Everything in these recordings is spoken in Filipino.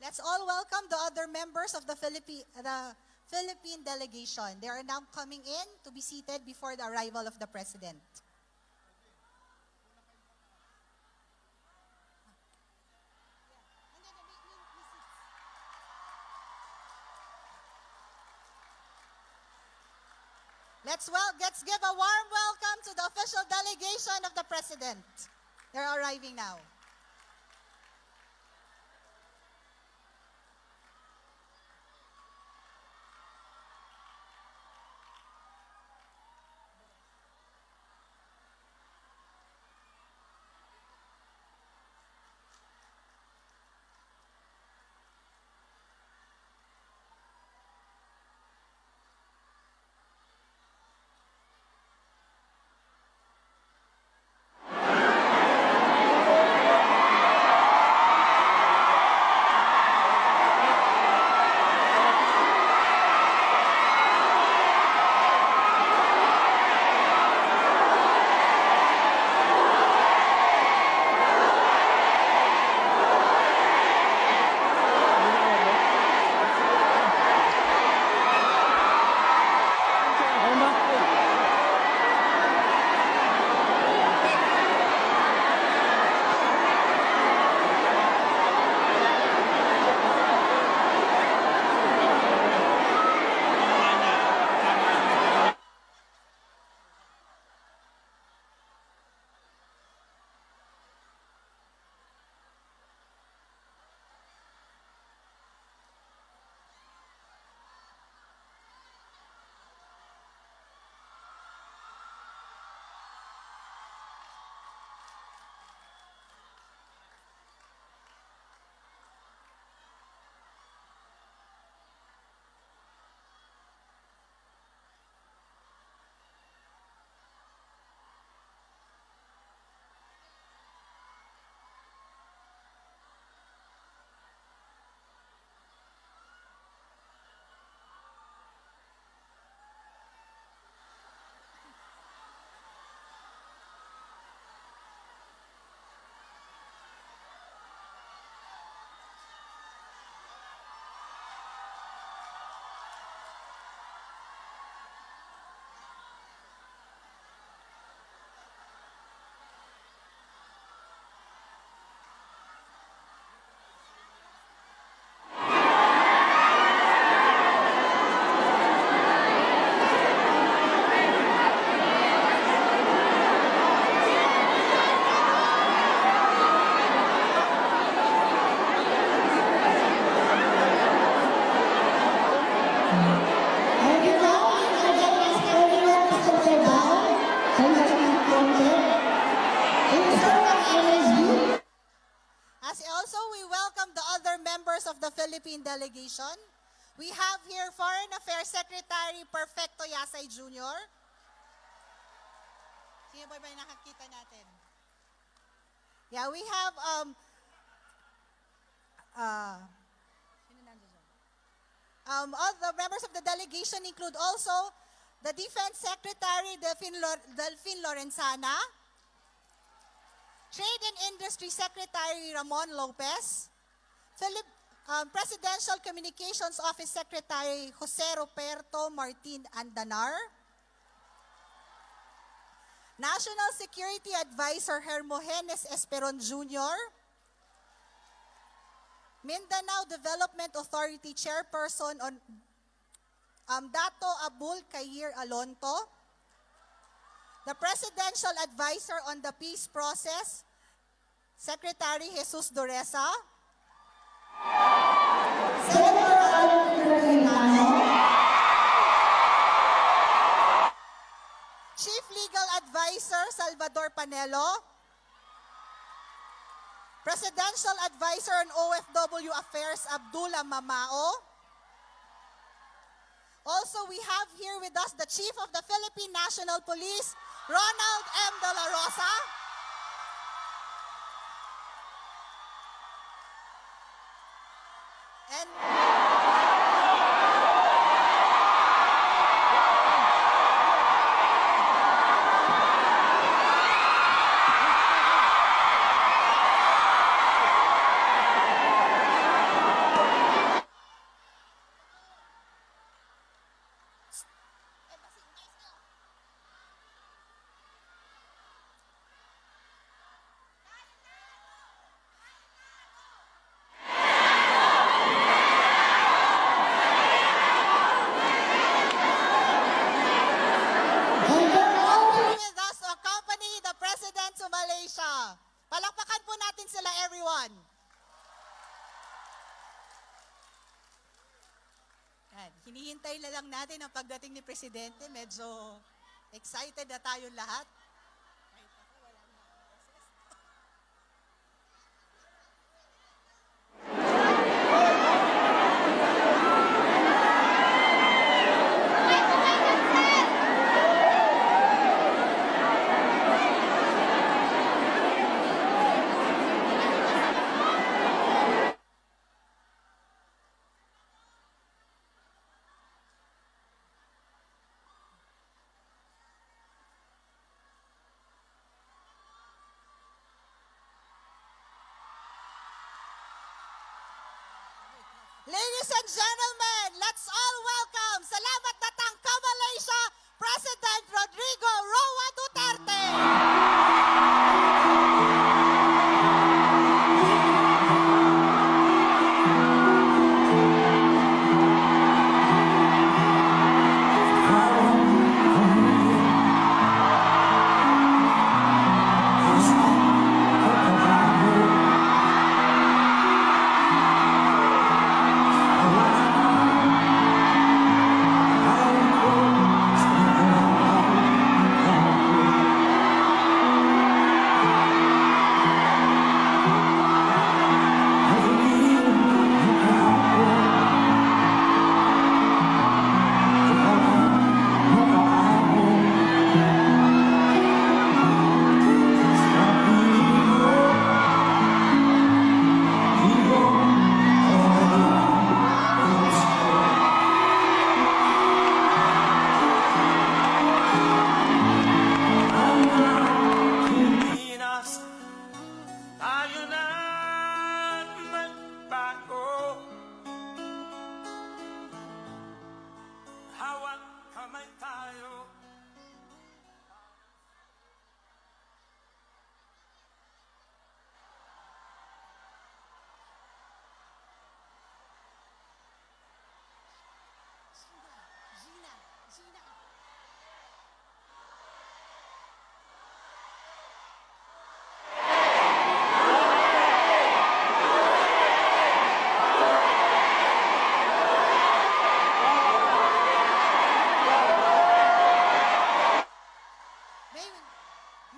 Let's all welcome the other members of the Philippine delegation. They are now coming in to be seated before the arrival of the President. Let's give a warm welcome to the official delegation of the President. They're arriving now. Delegation. We have here Foreign Affairs Secretary Perfecto Yasay Jr. Sino ba yung nakakita natin? Yeah, we have all the members of the delegation include also the Defense Secretary Delfin Lorenzana, Trade and Industry Secretary Ramon Lopez, Presidential Communications Office Secretary Jose Roberto Martin Andanar, National Security Advisor Hermogenes Esperon Jr., Mindanao Development Authority Chairperson on Dato Abul Kair Alonto, the Presidential Advisor on the Peace Process, Secretary Jesus Doresa, Chief Legal Advisor Salvador Panelo, Presidential Advisor on OFW Affairs Abdullah Mamao. Also, we have here with us the Chief of the Philippine National Police, Ronald M. De La Rosa. And Yan, hinihintay na lang natin ang pagdating ni Presidente. Medyo excited na tayong lahat. Ladies and gentlemen, let's all welcome, salamat datang ka Malaysia, President Rodrigo Roa Duterte.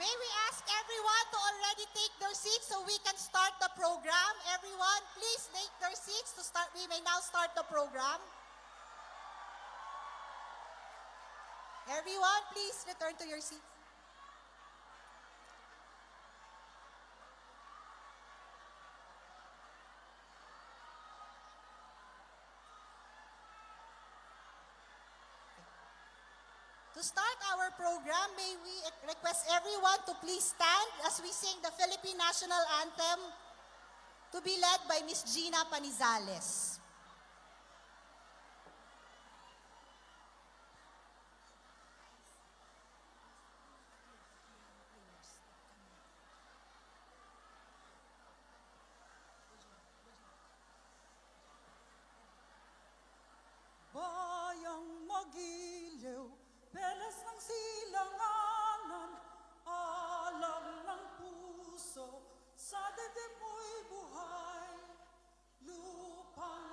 May we ask everyone to already take their seats so we can start the program? Everyone, please take their seats to start. We may now start the program. Everyone, please return to your seats. To start our program, may we request everyone to please stand as we sing the Philippine National Anthem to be led by Ms. Gina Panizales. Bayang magiliw, beles ng silanganan, alam ng puso, sa dibdib mo'y buhay, lupang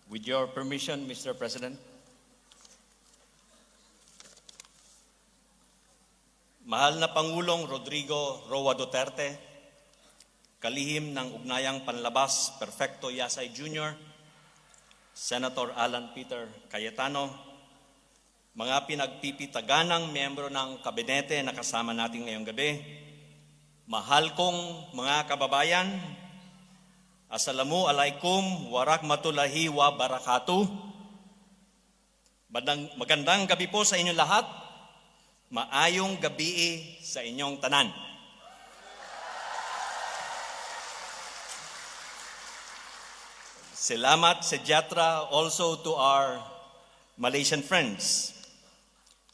With your permission, Mr. President. Mahal na Pangulong Rodrigo Roa Duterte, kalihim ng Ugnayang Panlabas Perfecto Yasay Jr., Senator Alan Peter Cayetano, mga pinagpipitaganang miyembro ng kabinete na kasama natin ngayong gabi, mahal kong mga kababayan, Assalamu alaikum warahmatullahi wabarakatuh. Magandang gabi po sa inyong lahat. Maayong gabi sa inyong tanan. Salamat sejahtera also to our Malaysian friends.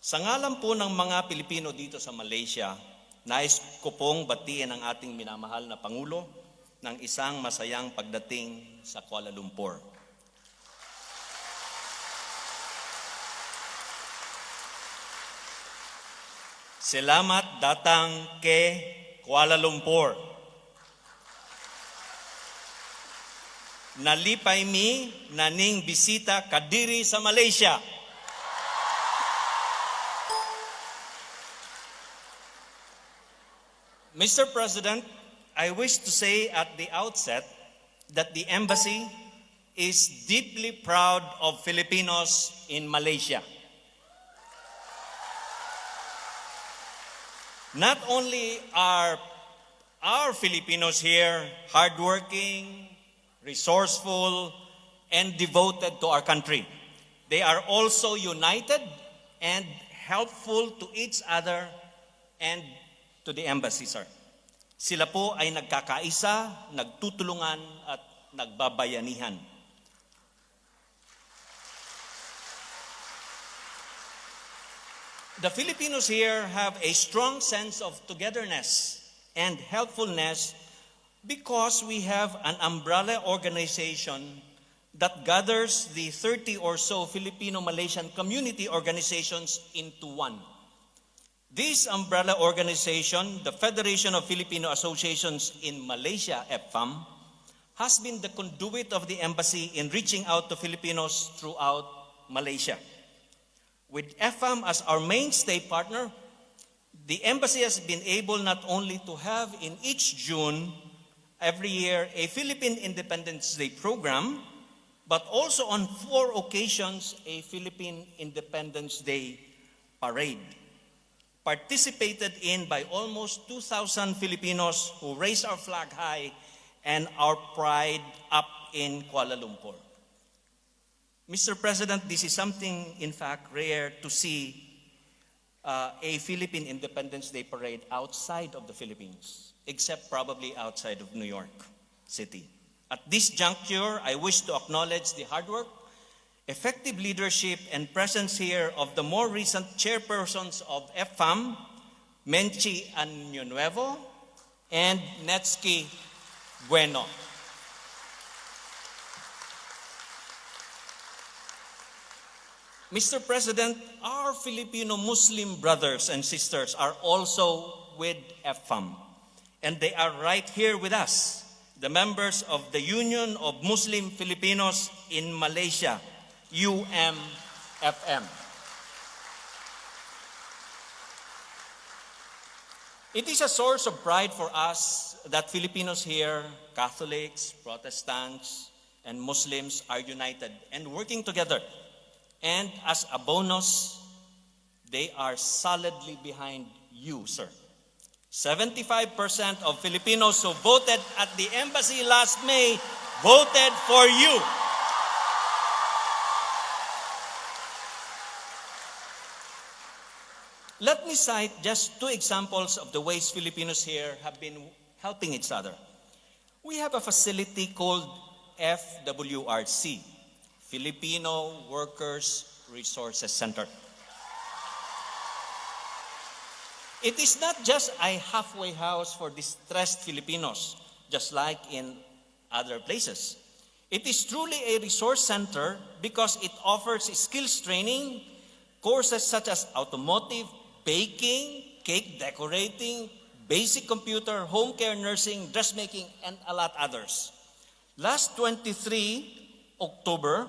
Sa ngalan po ng mga Pilipino dito sa Malaysia, nais ko pong batiin ang ating minamahal na Pangulo ng isang masayang pagdating sa Kuala Lumpur. Salamat datang ke Kuala Lumpur. Nalipay mi naning bisita kadiri sa Malaysia. Mr. President, I wish to say at the outset that the embassy is deeply proud of Filipinos in Malaysia. Not only are our Filipinos here hardworking, resourceful, and devoted to our country, they are also united and helpful to each other and to the embassy, sir. Sila po ay nagkakaisa, nagtutulungan at nagbabayanihan. The Filipinos here have a strong sense of togetherness and helpfulness because we have an umbrella organization that gathers the 30 or so Filipino-Malaysian community organizations into one. This umbrella organization, the Federation of Filipino Associations in Malaysia, FFAM, has been the conduit of the embassy in reaching out to Filipinos throughout Malaysia. With FFAM as our mainstay partner, the embassy has been able not only to have in each June every year a Philippine Independence Day program, but also on 4 occasions a Philippine Independence Day parade, participated in by almost 2,000 Filipinos who raised our flag high and our pride up in Kuala Lumpur. Mr. President, this is something, in fact, rare to see a Philippine Independence Day parade outside of the Philippines, except probably outside of New York City. At this juncture, I wish to acknowledge the hard work, effective leadership and presence here of the more recent chairpersons of FFAM, Menchi Año and Netsky Bueno. Mr. President, our Filipino Muslim brothers and sisters are also with FFAM, and they are right here with us, the members of the Union of Muslim Filipinos in Malaysia, UMFM. It is a source of pride for us that Filipinos here, Catholics, Protestants, and Muslims are united and working together. And as a bonus, they are solidly behind you, sir. 75% of Filipinos who voted at the embassy last May voted for you. Let me cite just 2 examples of the ways Filipinos here have been helping each other. We have a facility called FWRC, Filipino Workers Resources Center. It is not just a halfway house for distressed Filipinos, just like in other places. It is truly a resource center because it offers skills training, courses such as automotive, baking, cake decorating, basic computer, home care, nursing, dressmaking, and a lot others. Last 23 October,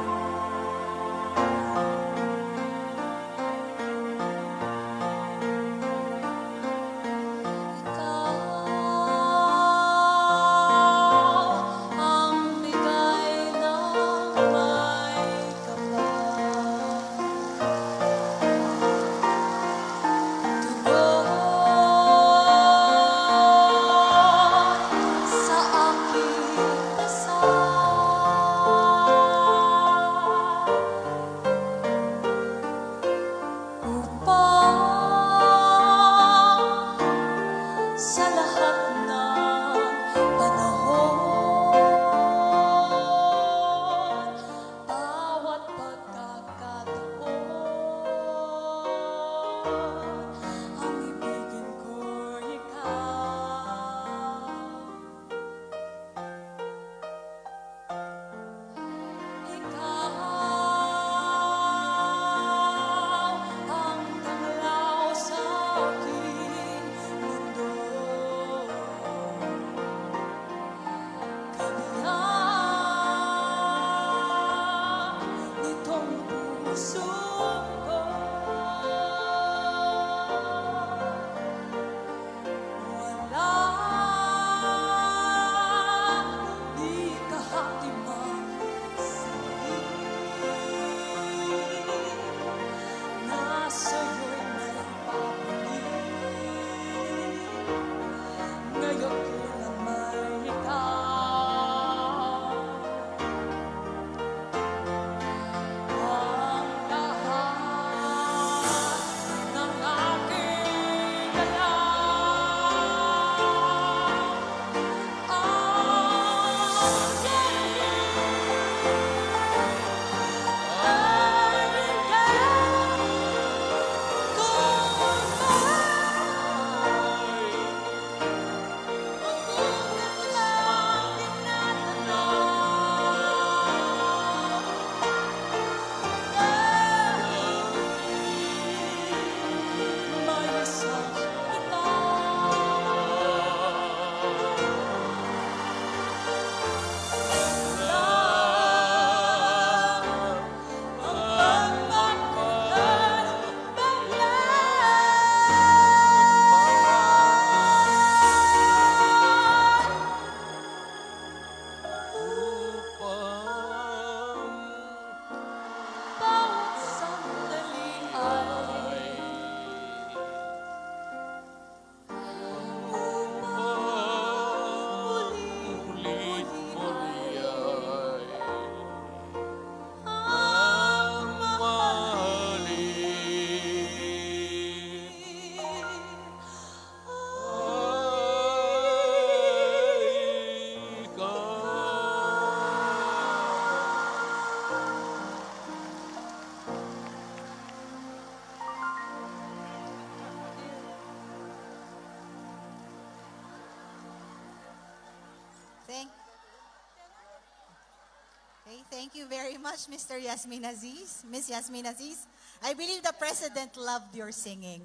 Thank you very much, Mr. Yasmin Aziz. Miss Yasmin Aziz, I believe the President loved your singing.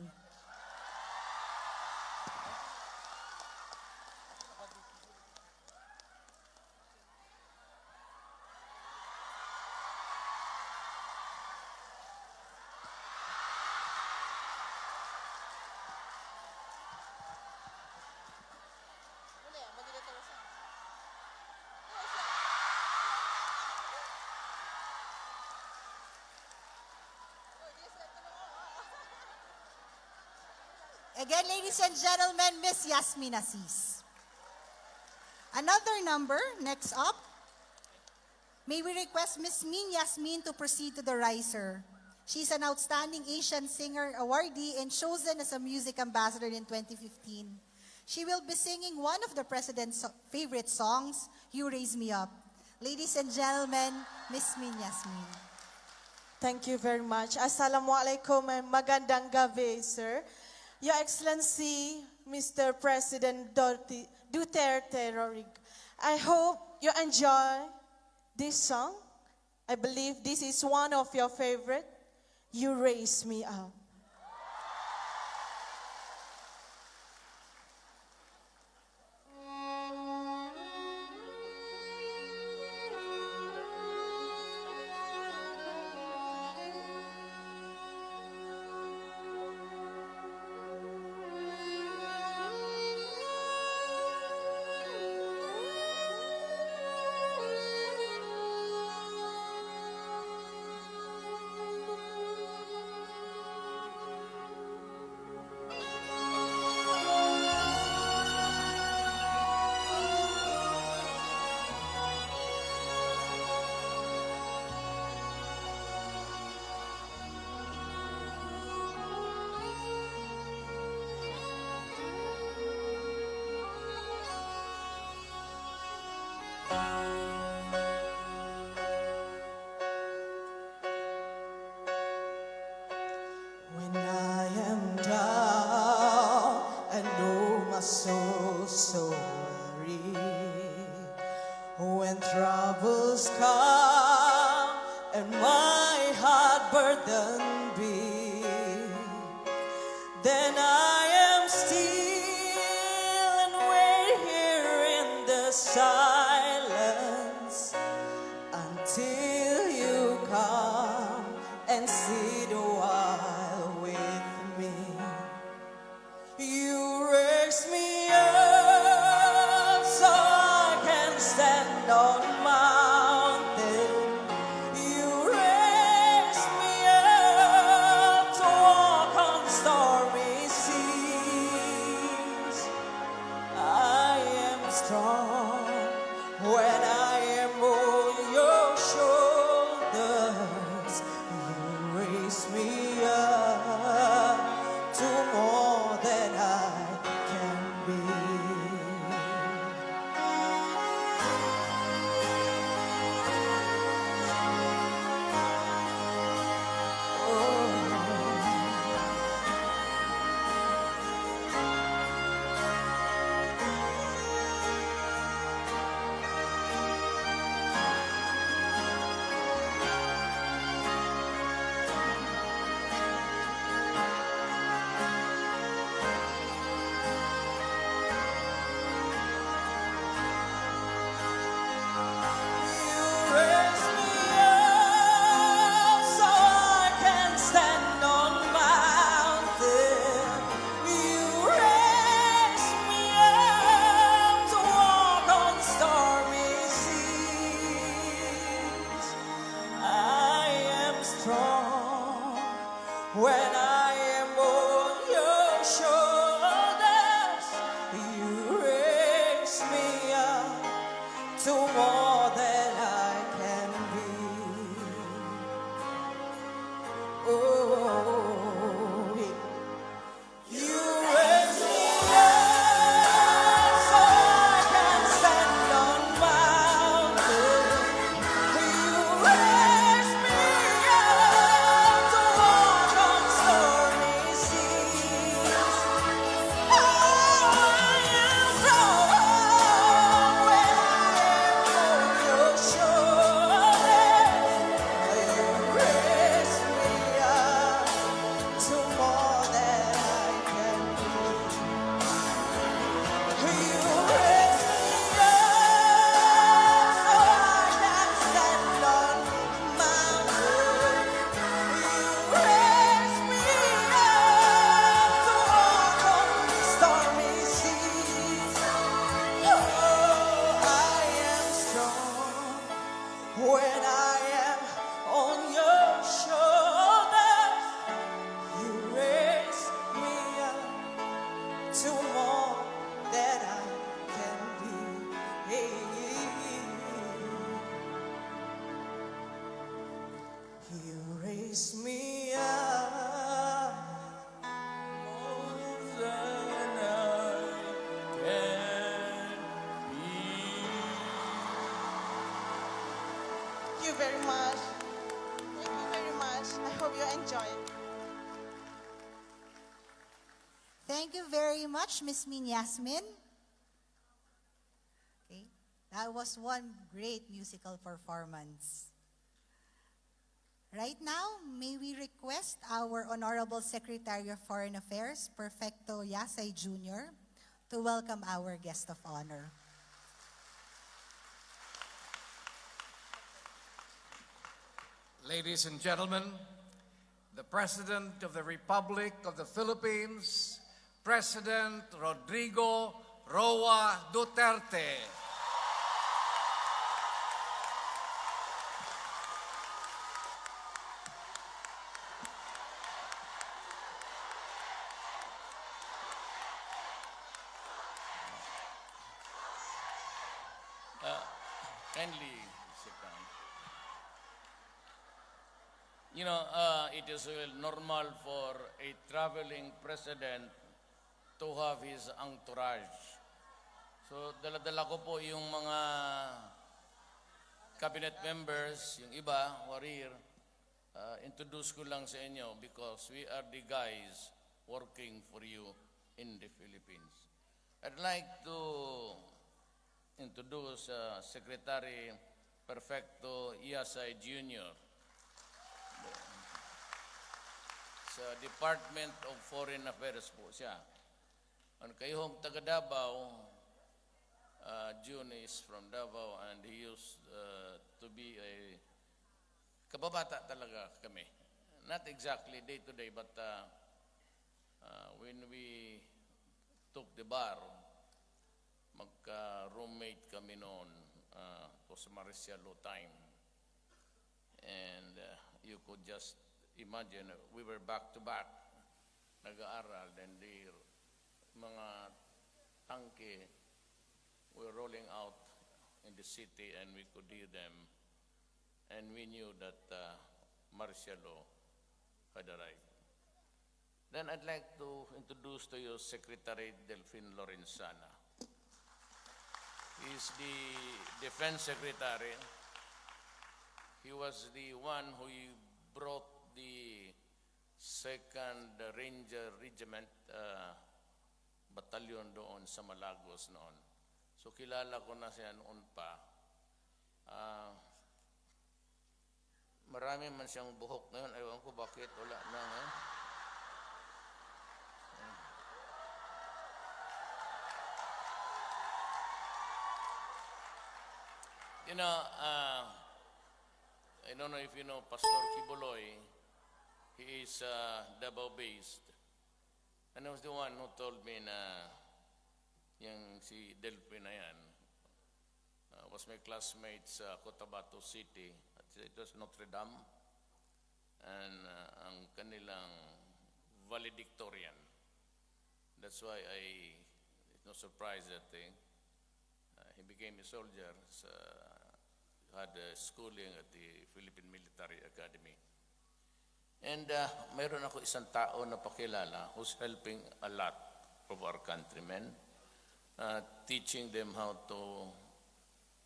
Again, ladies and gentlemen, Miss Yasmin Aziz. Another number, next up. May we request Miss Min Yasmin to proceed to the riser. She's an outstanding Asian singer awardee and chosen as a music ambassador in 2015. She will be singing one of the President's favorite songs, You Raise Me Up. Ladies and gentlemen, Miss Min Yasmin. Thank you very much. Assalamualaikum and magandang gabi, sir. Your Excellency, Mr. President Duterte, I hope you enjoy this song. I believe this is one of your favorite. You Raise Me Up. When I am down and oh my soul so weary, when troubles come and my heart burdened be, then I am still and wait here in the silence until you come and sit a while with me. You raise me up so I can stand on mountain. You raise me up to walk on stormy seas. I am strong when I am on your shoulders. You raise me up to more than I can be. When I am on your shoulders, you raise me up to more than I can be. Oh, you raise me up so I can stand on mountains. You raise me up to walk on stormy Thank you very much, Miss Min Yasmin. Okay, that was one great musical performance. Right now, may we request our Honorable Secretary of Foreign Affairs, Perfecto Yasay Jr., to welcome our guest of honor. Ladies and gentlemen, the President of the Republic of the Philippines, President Rodrigo Roa Duterte. Kindly sit down. You know, it is normal for a traveling president to have his entourage. So, dala-dala ko po yung mga cabinet members, yung iba, warrior, introduce ko lang sa inyo because we are the guys working for you in the Philippines. I'd like to introduce Secretary Perfecto Yasay Jr. Sa Department of Foreign Affairs po siya. Ang kayong taga Davao, June is from Davao and he used to be a kababata talaga kami. Not exactly day to day but when we took the bar, magka-roommate kami noon sa Marcialo time. And you could just imagine, we were back to back, nag-aaral, then the mga tangke were rolling out in the city and we could hear them. And we knew that Marcialo had arrived. Then I'd like to introduce to you Secretary Delfin Lorenzana. He's the Defense Secretary. He was the one who brought the 2nd Ranger Regiment Battalion doon sa Malagos noon. So kilala ko na siya noon pa. Marami man siyang buhok ngayon. Ewan ko bakit wala na ngayon. You know, I don't know if you know Pastor Kibuloy. He is Davao-based. And I was the one who told me na yung si Delphi na yan was my classmate sa Cotabato City. It was Notre Dame. And ang kanilang valedictorian. That's why it's no surprise that he became a soldier, had schooling at the Philippine Military Academy. And mayroon ako isang tao na pakilala who's helping a lot of our countrymen, teaching them how to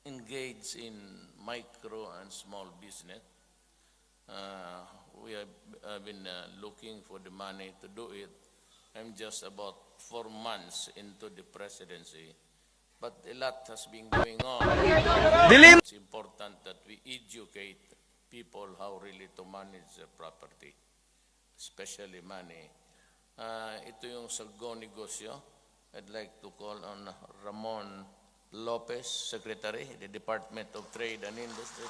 engage in micro and small business. We have been looking for the money to do it. I'm just about 4 months into the presidency. But a lot has been going on. It's important that we educate people how really to manage their property, especially money. Ito yung sa Go Negosyo. I'd like to call on Ramon Lopez, Secretary, the Department of Trade and Industry.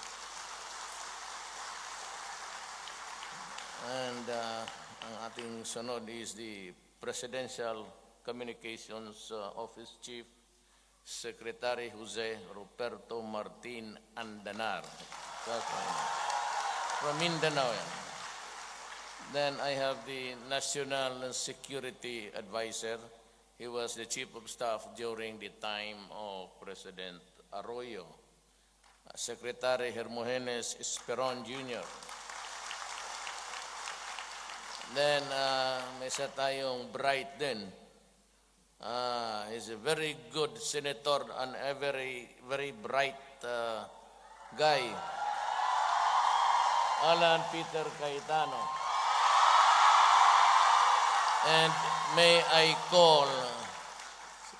And ang ating sunod is the Presidential Communications Office Chief, Secretary Jose Ruperto Martin Andanar. From Mindanao. Then I have the National Security Advisor. He was the Chief of Staff during the time of President Arroyo. Secretary Hermogenes Esperon Jr. Then may isa tayong bright din. He's a very good senator and a very, very bright guy. Alan Peter Cayetano. And may I call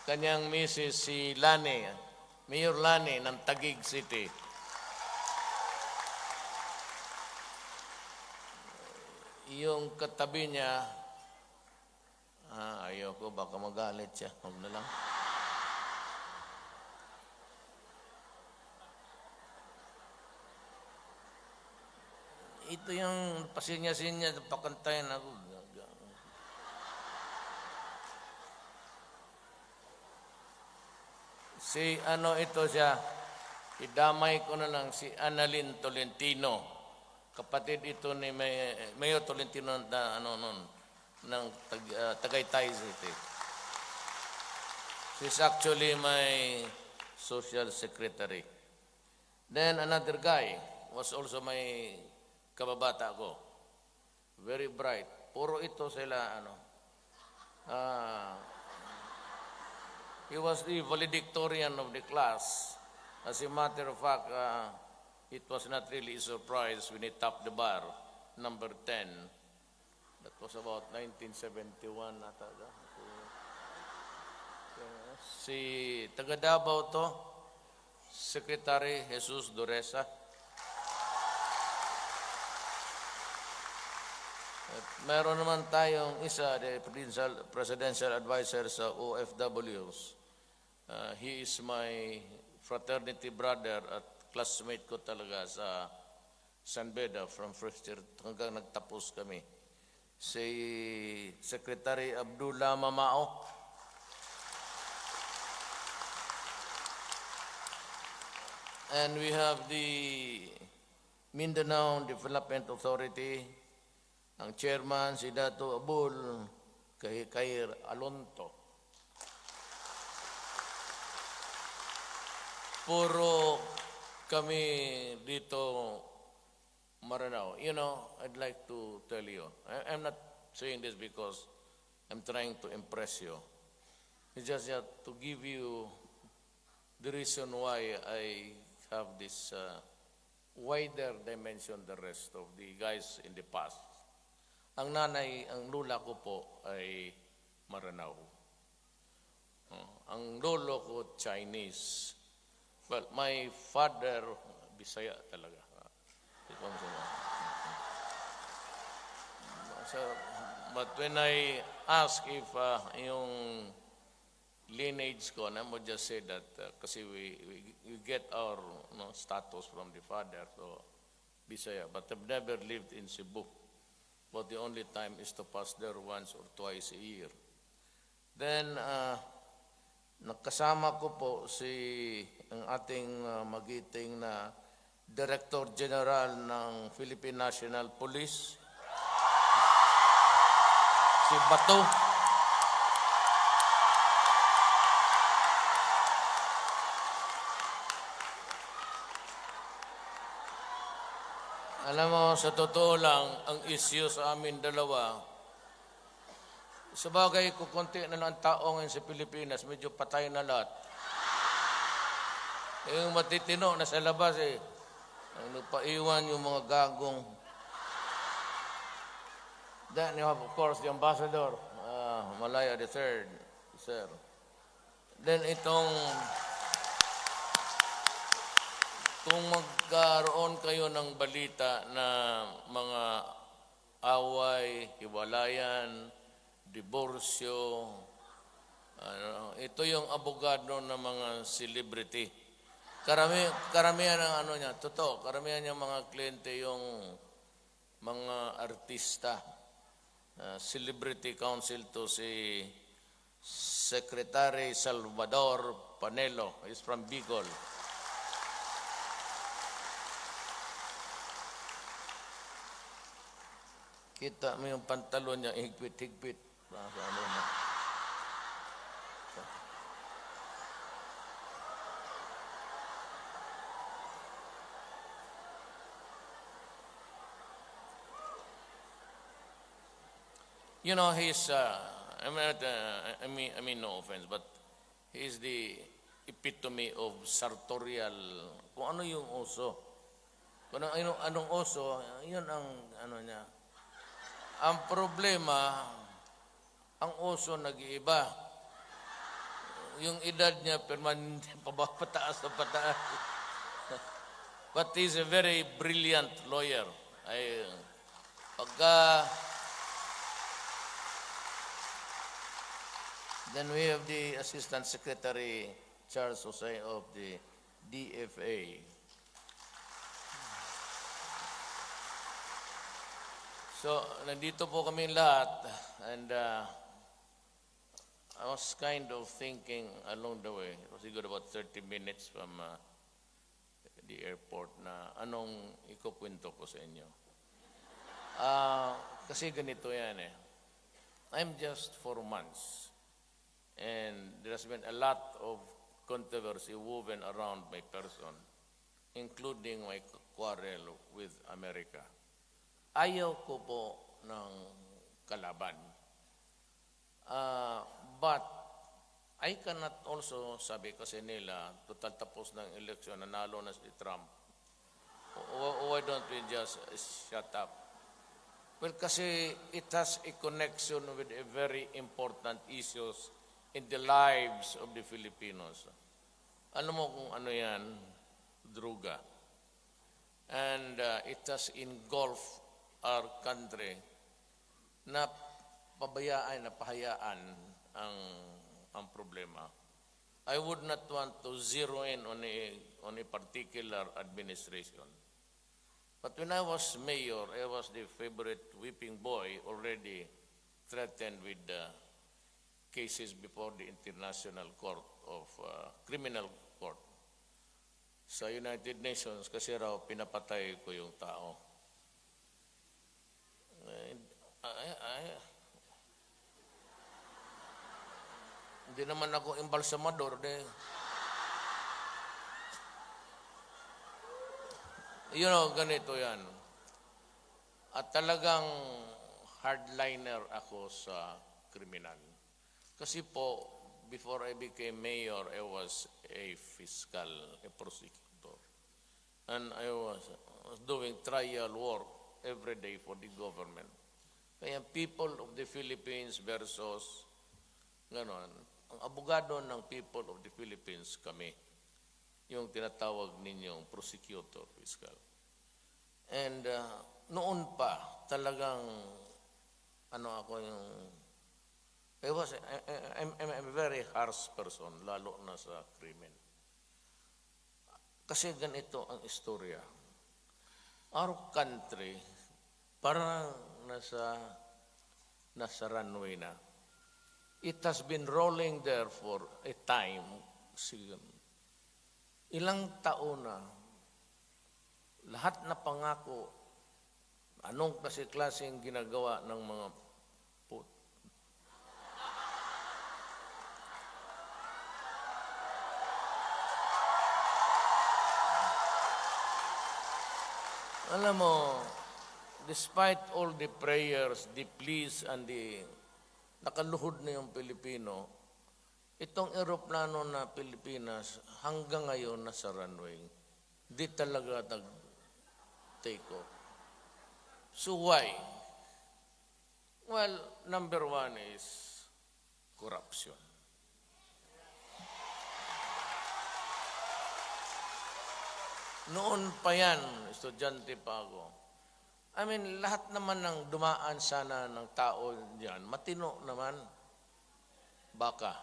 kanyang misis si Lani, Mayor Lani ng Taguig City. Yung katabi niya, ayoko, baka magalit siya. Huwag na lang. Ito yung pasinya-sinya, pakantayin ako. Si ano ito siya, idamay ko na lang si Annalyn Tolentino. Kapatid ito ni Mayor Tolentino na ano nun, ng Tagaytay City. She's actually my social secretary. Then another guy was also my kababata ko. Very bright. Puro ito sila ano. He was the valedictorian of the class. As a matter of fact, it was not really a surprise when he topped the bar, number 10. That was about 1971 nata. Si taga Davao to, Secretary Jesus Duresa. At meron naman tayong isa, the presidential advisor sa OFWs. He is my fraternity brother at classmate ko talaga sa San Beda from first year hanggang nagtapos kami. Si Secretary Abdullah Mamao. And we have the Mindanao Development Authority, ang chairman si Dato Abul Kair Alonto. Puro kami dito Maranao. You know, I'd like to tell you, I'm not saying this because I'm trying to impress you. It's just that to give you the reason why I have this wider dimension than the rest of the guys in the past. Ang nanay, ang lula ko po ay Maranao. Ang lolo ko Chinese. Well, my father, Bisaya talaga. So, but when I ask if yung lineage ko, and I would just say that kasi we get our status from the father, so Bisaya. But I've never lived in Cebu. But the only time is to pass there once or twice a year. Then, nakasama ko po si ang ating magiting na Director General ng Philippine National Police, si Bato. Alam mo, sa totoo lang, ang issue sa amin dalawa, sa bagay ko, konti na lang tao ngayon sa Pilipinas, medyo patay na lahat. Yung matitino na sa labas ang nagpaiwan yung mga gagong. Then you have, of course, the Ambassador, Malaya III, sir. Then kung magkaroon kayo ng balita na mga away, hiwalayan, diborsyo, ito yung abogado ng mga celebrity. Karamihan ng niya, totoo, karamihan yung mga kliyente yung mga artista. Celebrity Council to si Secretary Salvador Panelo. He's from Bicol. Kita mo yung pantalon niya, higpit-higpit. You know, he's, I mean, no offense, but he's the epitome of sartorial, kung ano yung oso. Kung anong oso, yun ang niya. Ang problema, ang oso nag-iiba. Yung edad niya, permanente, pataas na pataas. But he's a very brilliant lawyer. Then we have the Assistant Secretary Charles Jose of the DFA. So, nandito po kami lahat, and I was kind of thinking along the way, it was siguro about 30 minutes from the airport, na anong ikukwento ko sa inyo. Kasi ganito yan eh. I'm just 4 months, and there has been a lot of controversy woven around my person, including my quarrel with America. Ayaw ko po ng kalaban. But I cannot also, sabi kasi nila, total tapos ng eleksyon, nanalo na si Trump. Why don't we just shut up? Well, kasi it has a connection with a very important issues in the lives of the Filipinos. Alam mo kung ano yan? Druga. And it has engulfed our country na pahayaan ang problema. I would not want to zero in on a particular administration. But when I was mayor, I was the favorite whipping boy, already threatened with cases before the International Court of Criminal Court sa United Nations kasi raw pinapatay ko yung tao. Hindi naman ako embalsamador. Ganito yan. At talagang hardliner ako sa kriminal. Kasi po, before I became mayor, I was a fiscal, a prosecutor. And I was doing trial work every day for the government. Kaya people of the Philippines versus ganon. Ang abogado ng people of the Philippines kami. Yung tinatawag ninyong prosecutor fiscal. And noon pa, talagang I'm a very harsh person, lalo na sa krimen. Kasi ganito ang istorya. Our country, parang nasa runway na. It has been rolling there for a time. Ilang taon na, lahat na pangako, anong klaseng ginagawa ng mga Alam mo, despite all the prayers, the pleas, and the nakaluhod na yung Pilipino, itong eroplano na Pilipinas hanggang ngayon nasa runway, di talaga nag-take off. So why? Well, number one is corruption. Noon pa yan, estudyante pa ako. I mean, lahat naman ng dumaan sana ng tao diyan, matino naman, baka.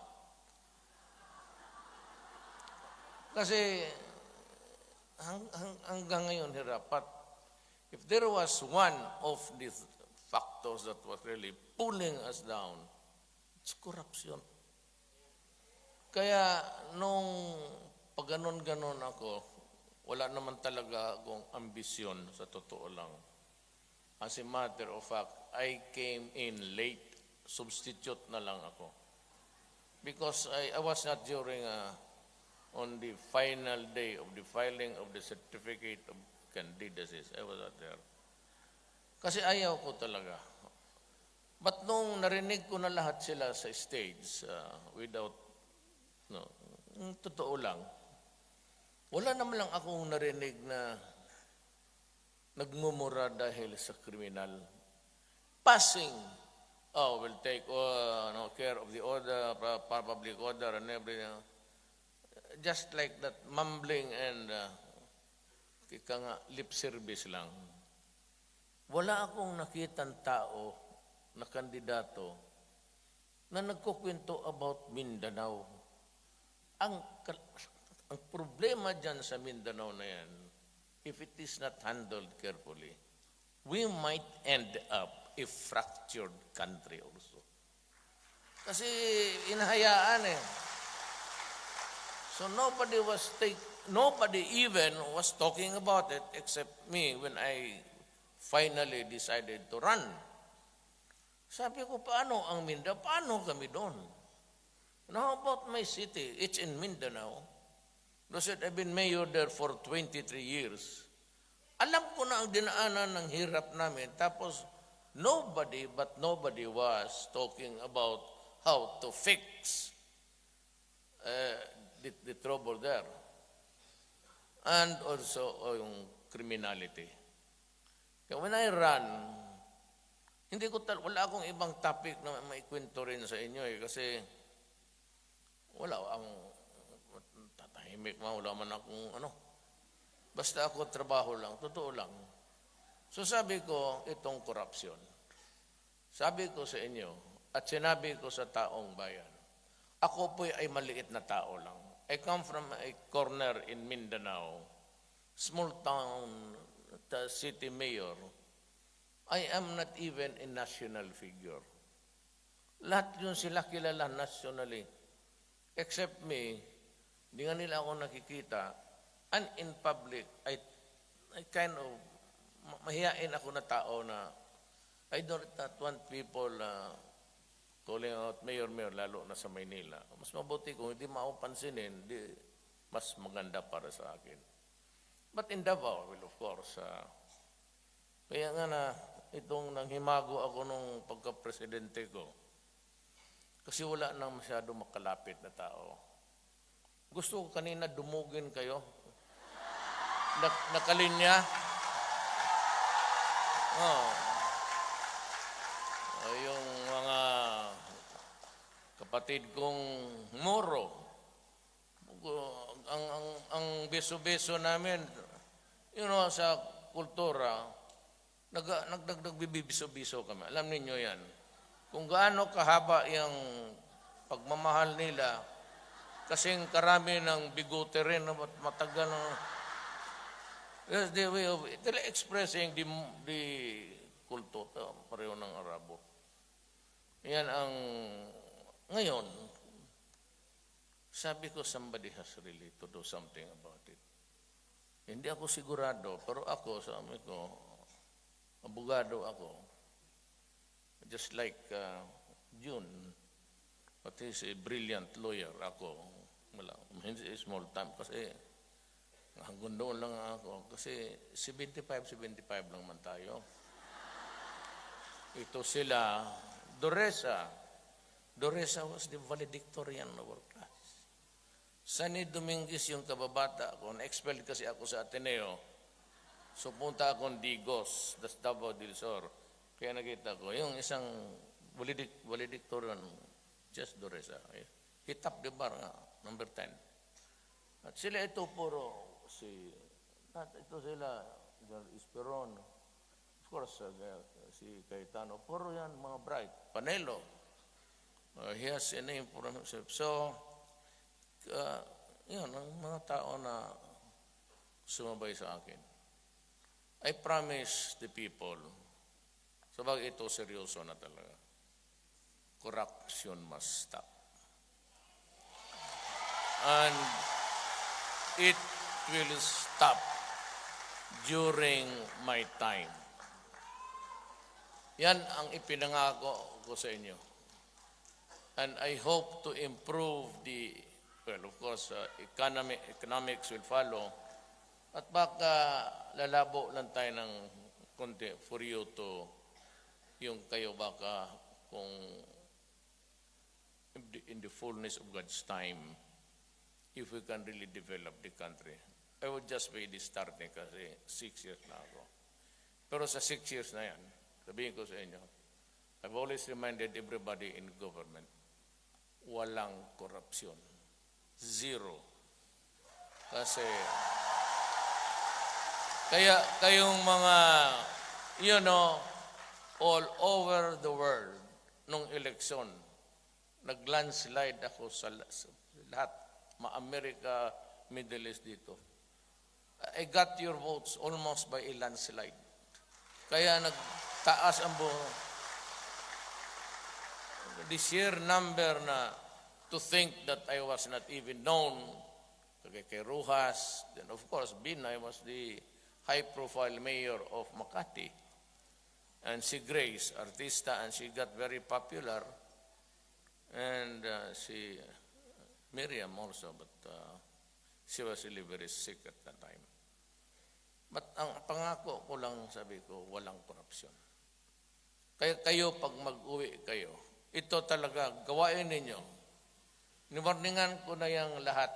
Kasi hanggang ngayon hirap. But if there was one of these factors that was really pulling us down, it's corruption. Kaya nung pag ganon ako, wala naman talaga akong ambisyon sa totoo lang. As a matter of fact, I came in late. Substitute na lang ako. Because I was not during on the final day of the filing of the certificate of candidacy. I was not there. Kasi ayaw ko talaga. But nung narinig ko na lahat sila sa stage, without, totoo lang, wala naman lang akong narinig na nagmumura dahil sa kriminal. Passing will take care of the order, public order and everything. Just like that, mumbling and kika nga, lip service lang. Wala akong nakitang tao na kandidato na nagkukwento about Mindanao. Ang problema dyan sa Mindanao na yan, if it is not handled carefully, we might end up a fractured country also. Kasi inahayaan eh. So nobody even was talking about it except me when I finally decided to run. Sabi ko, paano ang Mindanao? Paano kami doon? And how about my city? It's in Mindanao. They said, I've been mayor there for 23 years. Alam ko na ang dinaanan ng hirap namin. Tapos, nobody was talking about how to fix the trouble there. And also, yung criminality. Kaya when I run, wala akong ibang topic na maikwento rin sa inyo eh. Kasi, wala tatahimik man, wala man akong Basta ako trabaho lang, totoo lang. So sabi ko, itong korupsyon. Sabi ko sa inyo, at sinabi ko sa taong bayan, ako po ay maliit na tao lang. I come from a corner in Mindanao, small town, city mayor. I am not even a national figure. Lahat yun sila kilala nationally. Except me, hindi nga nila ako nakikita. And in public, I kind of, mahihain ako na tao na I don't not want people calling out mayor, lalo na sa Maynila. Mas mabuti kung hindi maupansinin, mas maganda para sa akin. But in Davao, well, of course, kaya nga na itong nanghimago ako nung pagka-presidente ko, kasi wala nang masyado makalapit na tao. Gusto ko kanina dumugin kayo. Nakalinya. Yung mga kapatid kong Moro, ang beso-beso namin, sa kultura, nagbibiso-biso kami. Alam niyo yan. Kung gaano kahaba yung pagmamahal nila, kasing karami ng bigote rin at matagal ng... Yes, the way of they're expressing the kulto, pareho ng Arabo. Yan ang... Ngayon, sabi ko, somebody has really to do something about it. Hindi ako sigurado, pero ako, sabi ko, abogado ako. Just like June, but he's a brilliant lawyer. Ako, wala, hindi small time kasi hanggang doon lang ako. Kasi 75 lang man tayo. Ito sila, Doresa was the valedictorian of our class. Sunny Dominguez yung kababata ko. Na-expelled kasi ako sa Ateneo. So punta akong Digos, das Davao del Sur. Kaya nakita ko, yung isang valedictorian, just Doresa. He tapped the bar nga, number 10. At sila ito puro, ito sila, Esperon, of course, si Cayetano, puro yan, mga bright. Panelo, he has a name for himself. So, yun, ang mga tao na sumabay sa akin. I promise the people, sabagay ito seryoso na talaga, corruption must stop. And it will stop during my time. Yan ang ipinangako ko sa inyo. And I hope to improve of course, economics will follow. At baka lalabo lang tayo ng konti for you to, yung kayo baka kung in the fullness of God's time, if we can really develop the country. I would just be the starting kasi 6 years na ako. Pero sa 6 years na yan, sabihin ko sa inyo, I've always reminded everybody in government, walang korupsyon. Zero. Kasi, kaya kayong mga, all over the world, nung eleksyon, nag-landslide ako sa lahat, ma-America, Middle East dito. I got your votes almost by a landslide. Kaya nagtaas ang the sheer number na to think that I was not even known, kay Rojas, then of course, I was the high-profile mayor of Makati. And si Grace, ARTISTA, and she got very popular. And si Miriam also, but she was really very sick at that time. But ang pangako ko lang, sabi ko, walang korupsyon. Kaya kayo, pag mag-uwi kayo, ito talaga, gawain ninyo. Niwarningan ko na yung lahat.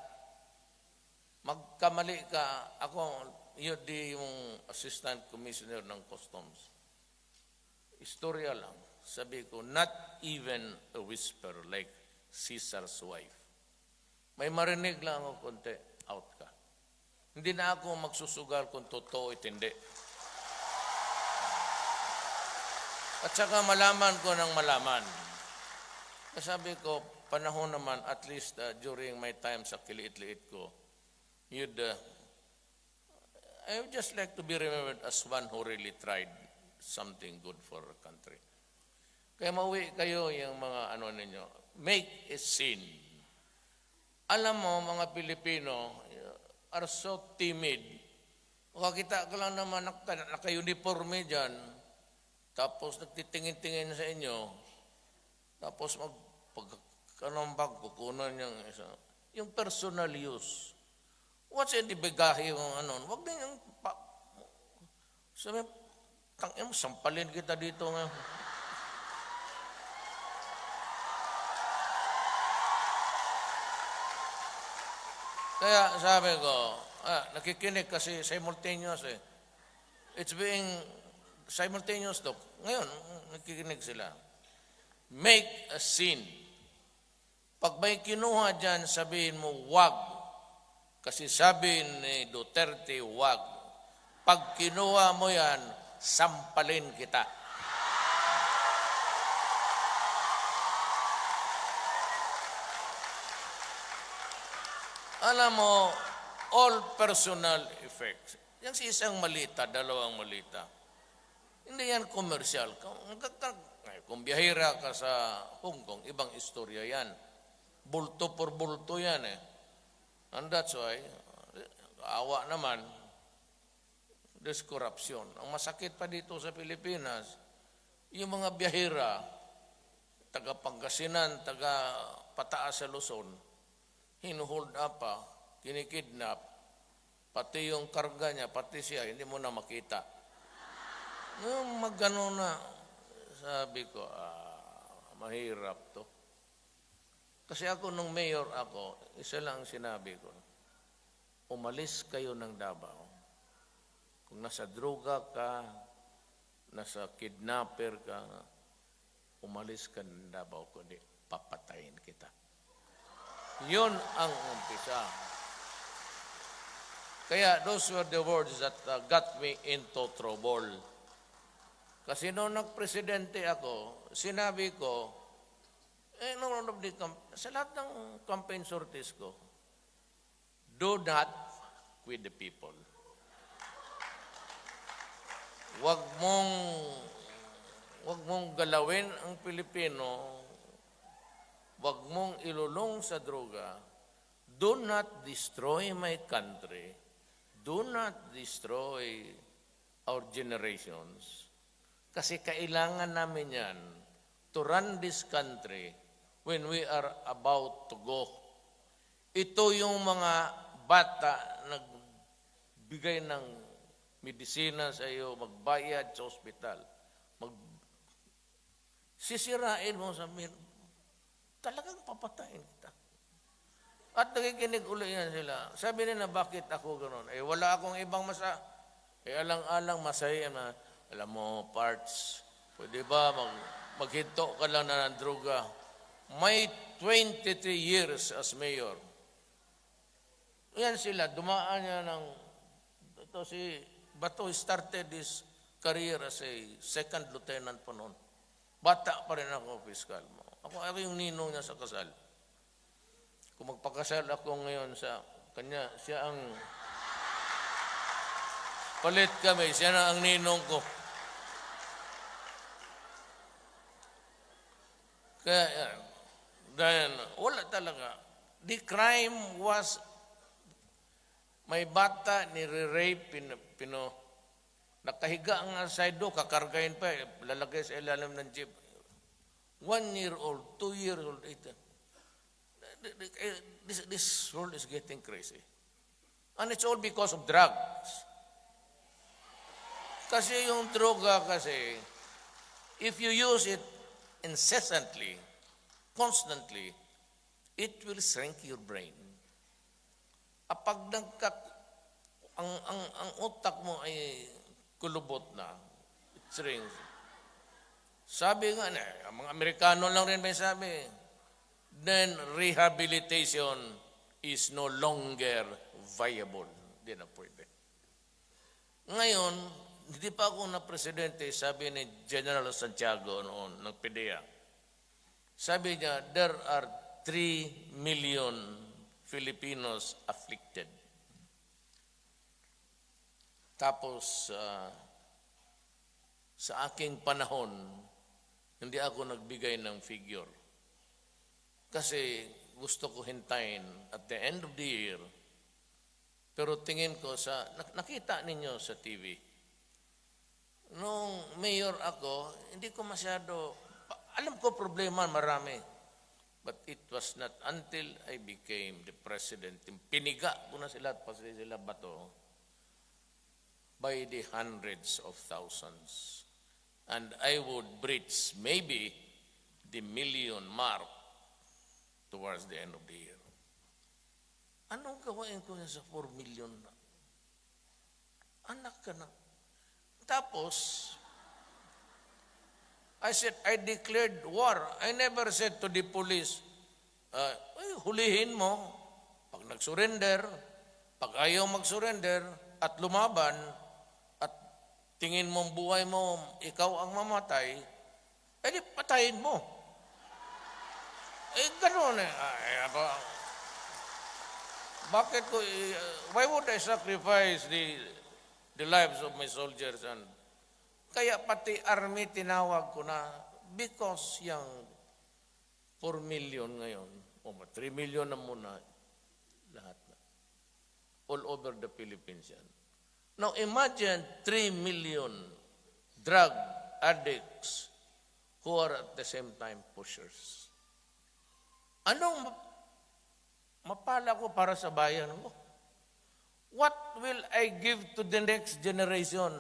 Magkamali ka, ako, yun di yung assistant commissioner ng customs. Istorya lang. Sabi ko, not even a whisper like Caesar's wife. May marinig lang ako konti, out ka. Hindi na ako magsusugal kung totoo at hindi. At saka malaman ko ng malaman. Sabi ko, panahon naman, at least during my time sa kiliit-liit ko, I would just like to be remembered as one who really tried something good for our country. Kaya mauwi kayo yung mga ninyo. Make a scene. Alam mo, mga Pilipino are so timid. Makakita ka lang naman naka-uniforme dyan, tapos nagtitingin-tingin sa inyo, tapos pagkanambag, kukunan niyang isa. Yung personal use. What's in the bagahe yung Huwag na yung sabi, tangin mo, sampalin kita dito nga. Kaya sabi ko, nakikinig kasi simultaneous eh. It's being simultaneous to. Ngayon, nakikinig sila. Make a scene. Pag may kinuha dyan, sabihin mo, wag. Kasi sabi ni Duterte, wag. Pag kinuha mo yan, sampalin kita. Alam mo, all personal effects. Yan si isang malita, dalawang malita. Hindi yan komersyal. Kung biyahira ka sa Hong Kong, ibang istorya yan. Bulto por bulto yan eh. And that's why, awa naman, there's corruption. Ang masakit pa dito sa Pilipinas, yung mga biyahira, taga Pangasinan, taga Pataas sa Luzon, hinuhold up pa, kinikidnap, pati yung karga niya, pati siya, hindi mo na makita. Nung magano na, sabi ko, mahirap to. Kasi ako, nung mayor ako, isa lang sinabi ko, umalis kayo ng Davao. Kung nasa droga ka, nasa kidnapper ka, umalis ka ng Davao, kundi papatayin kita. Yun ang umpisa. Kaya those were the words that got me into trouble. Kasi noong nagpresidente ako, sinabi ko, sa lahat ng campaign sorties ko, do not with the people. Wag mong galawin ang Pilipino, wag mong ilulong sa droga, do not destroy my country, do not destroy our generations, kasi kailangan namin yan to run this country when we are about to go. Ito yung mga bata nagbigay ng medisina sa iyo, magbayad sa ospital, sisirain mo sa talagang papatayin kita. At nakikinig uli yan sila. Sabi nila, bakit ako gano'n? Wala akong ibang alang-alang masaya na, alam mo, parts, pwede ba paghinto ka lang na ng droga. May 23 years as mayor. Yan sila, dumaan niya ng, ito si Bato started his career as a second lieutenant pa noon. Bata pa rin ako, piskal mo. Ako yung ninong niya sa kasal. Kung magpakasal ako ngayon sa kanya, siya ang palit kami, siya na ang ninong ko. Kaya, dahil wala talaga. The crime was, may bata ni-rape, nakahiga ang side do, kakargahin pa, lalagay sa ilalim ng jeep. 1 year old, 2 years old, 8. This world is getting crazy. And it's all because of drugs. Kasi yung droga kasi, if you use it incessantly, constantly, it will shrink your brain. Kapag ang utak mo ay kulubot na, it shrinks. Sabi nga na, ang mga Amerikano lang rin may sabi, then rehabilitation is no longer viable. Hindi na pwede. Ngayon, hindi pa ako na presidente, sabi ni General Santiago noon, ng PDEA. Sabi niya, there are 3 million Filipinos afflicted. Tapos, sa aking panahon, hindi ako nagbigay ng figure. Kasi gusto ko hintayin at the end of the year. Pero tingin ko nakita ninyo sa TV. Nung mayor ako, hindi ko masyado, alam ko problema marami. But it was not until I became the president, piniga ko na sila at pati sila Bato, by the hundreds of thousands. And I would breach maybe the million mark towards the end of the year. Anong gawain ko sa 4 million na? Anak ka na. Tapos, I said, I declared war. I never said to the police, hulihin mo. Pag nag-surrender, pag ayaw mag-surrender at lumaban, at tingin mong buhay mo, ikaw ang mamatay, edi patayin mo. Gano'n eh. Bakit ko, why would I sacrifice the lives of my soldiers? And kaya pati army tinawag ko na because yung 4 million ngayon, 3 million na muna, lahat na. All over the Philippines yan. Now imagine 3 million drug addicts who are at the same time pushers. Anong mapala ko para sa bayan mo? What will I give to the next generation?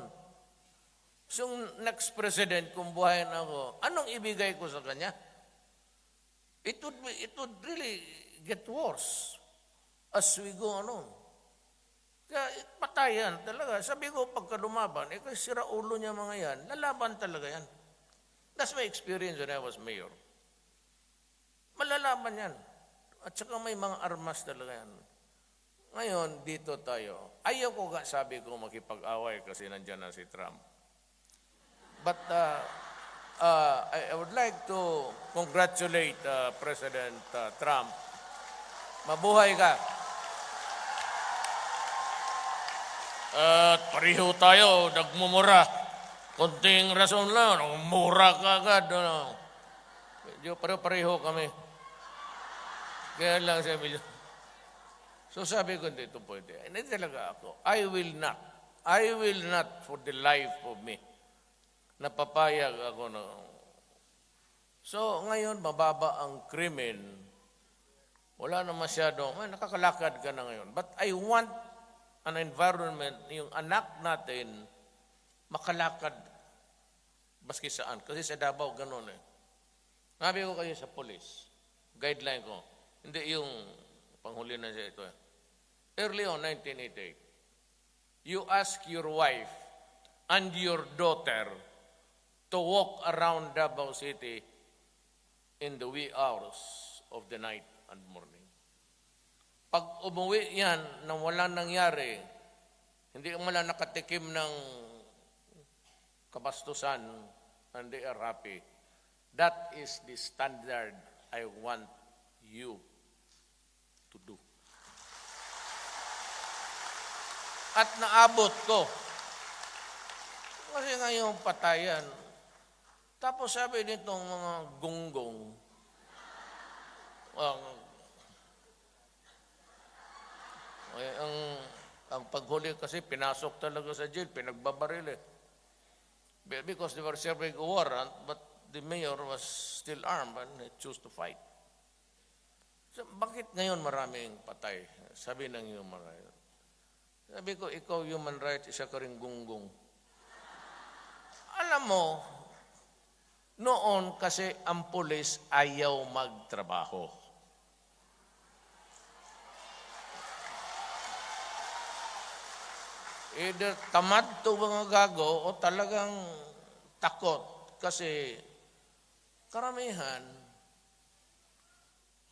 So, next president, kung buhayin ako, anong ibigay ko sa kanya? It would really get worse as we go on. Kaya patayan talaga. Sabi ko, pagka lumaban, kasi sira ulo niya mga yan, lalaban talaga yan. That's my experience when I was mayor. Malalaman yan. At saka may mga armas talaga yan. Ngayon, dito tayo. Ayaw ko nga, sabi ko, makipag-away kasi nandyan na si Trump. But I would like to congratulate President Trump. Mabuhay ka. At pareho tayo, nagmumura. Konting rason lang, mura ka agad. Medyo pareho kami. Kaya lang sabi niya. So sabi ko, dito pwede. Hindi talaga ako. I will not for the life of me. Napapayag ako na. So ngayon, mababa ang krimen. Wala na masyadong, nakakalakad ka na ngayon. But I want an environment, yung anak natin, makalakad baski saan. Kasi sa Davao, ganun eh. Sabi ko kayo sa police, guideline ko, hindi yung panghuli na siya ito. Early on, 1988, you ask your wife and your daughter to walk around Davao City in the wee hours of the night and morning. Pag umuwi yan nang wala nangyari, hindi wala nakatikim ng kabastusan, and they are happy. That is the standard I want you to do. At naabot ko. Kasi ngayong patayan. Tapos sabi nitong mga gunggong, ang paghuli kasi pinasok talaga sa jail, pinagbabaril eh. Because they were serving a warrant, but the mayor was still armed and he chose to fight. So, bakit ngayon maraming patay? Sabi ng human rights. Sabi ko, ikaw human rights, isa ka ring gunggong. Alam mo, noon kasi ang pulis ayaw magtrabaho. Either tamad to mga gago o talagang takot kasi karamihan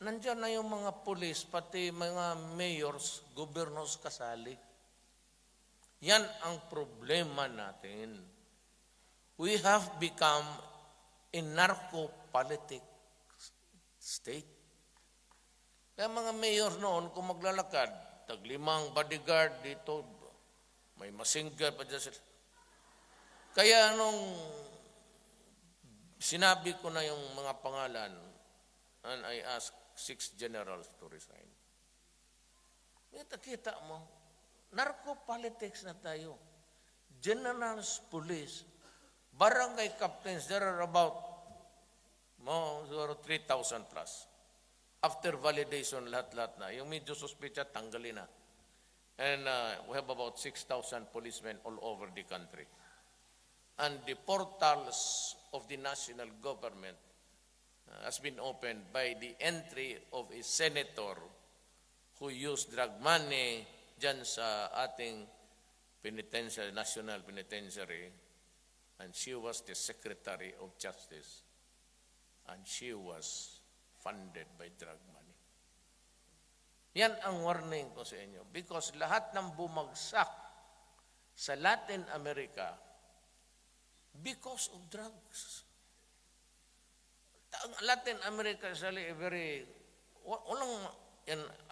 nandiyan na yung mga pulis pati mga mayors, governors kasali. Yan ang problema natin. We have become a narco-politic state. Kaya mga mayor noon kung maglalakad, taglimang bodyguard dito, may masingga pa dyan. Kaya nung sinabi ko na yung mga pangalan, and I asked 6 generals to resign. Kita mo, narco-politics na tayo. Generals, police, barangay captains, there are about 3,000 plus. After validation, lahat-lahat na. Yung medyo suspicious, tanggalin na. And we have about 6,000 policemen all over the country. And the portals of the national government has been opened by the entry of a senator who used drug money dyan sa ating penitentiary, national penitentiary. And she was the Secretary of Justice. And she was funded by drug money. Yan ang warning ko sa inyo. Because lahat ng bumagsak sa Latin America because of drugs. Latin America is really a very,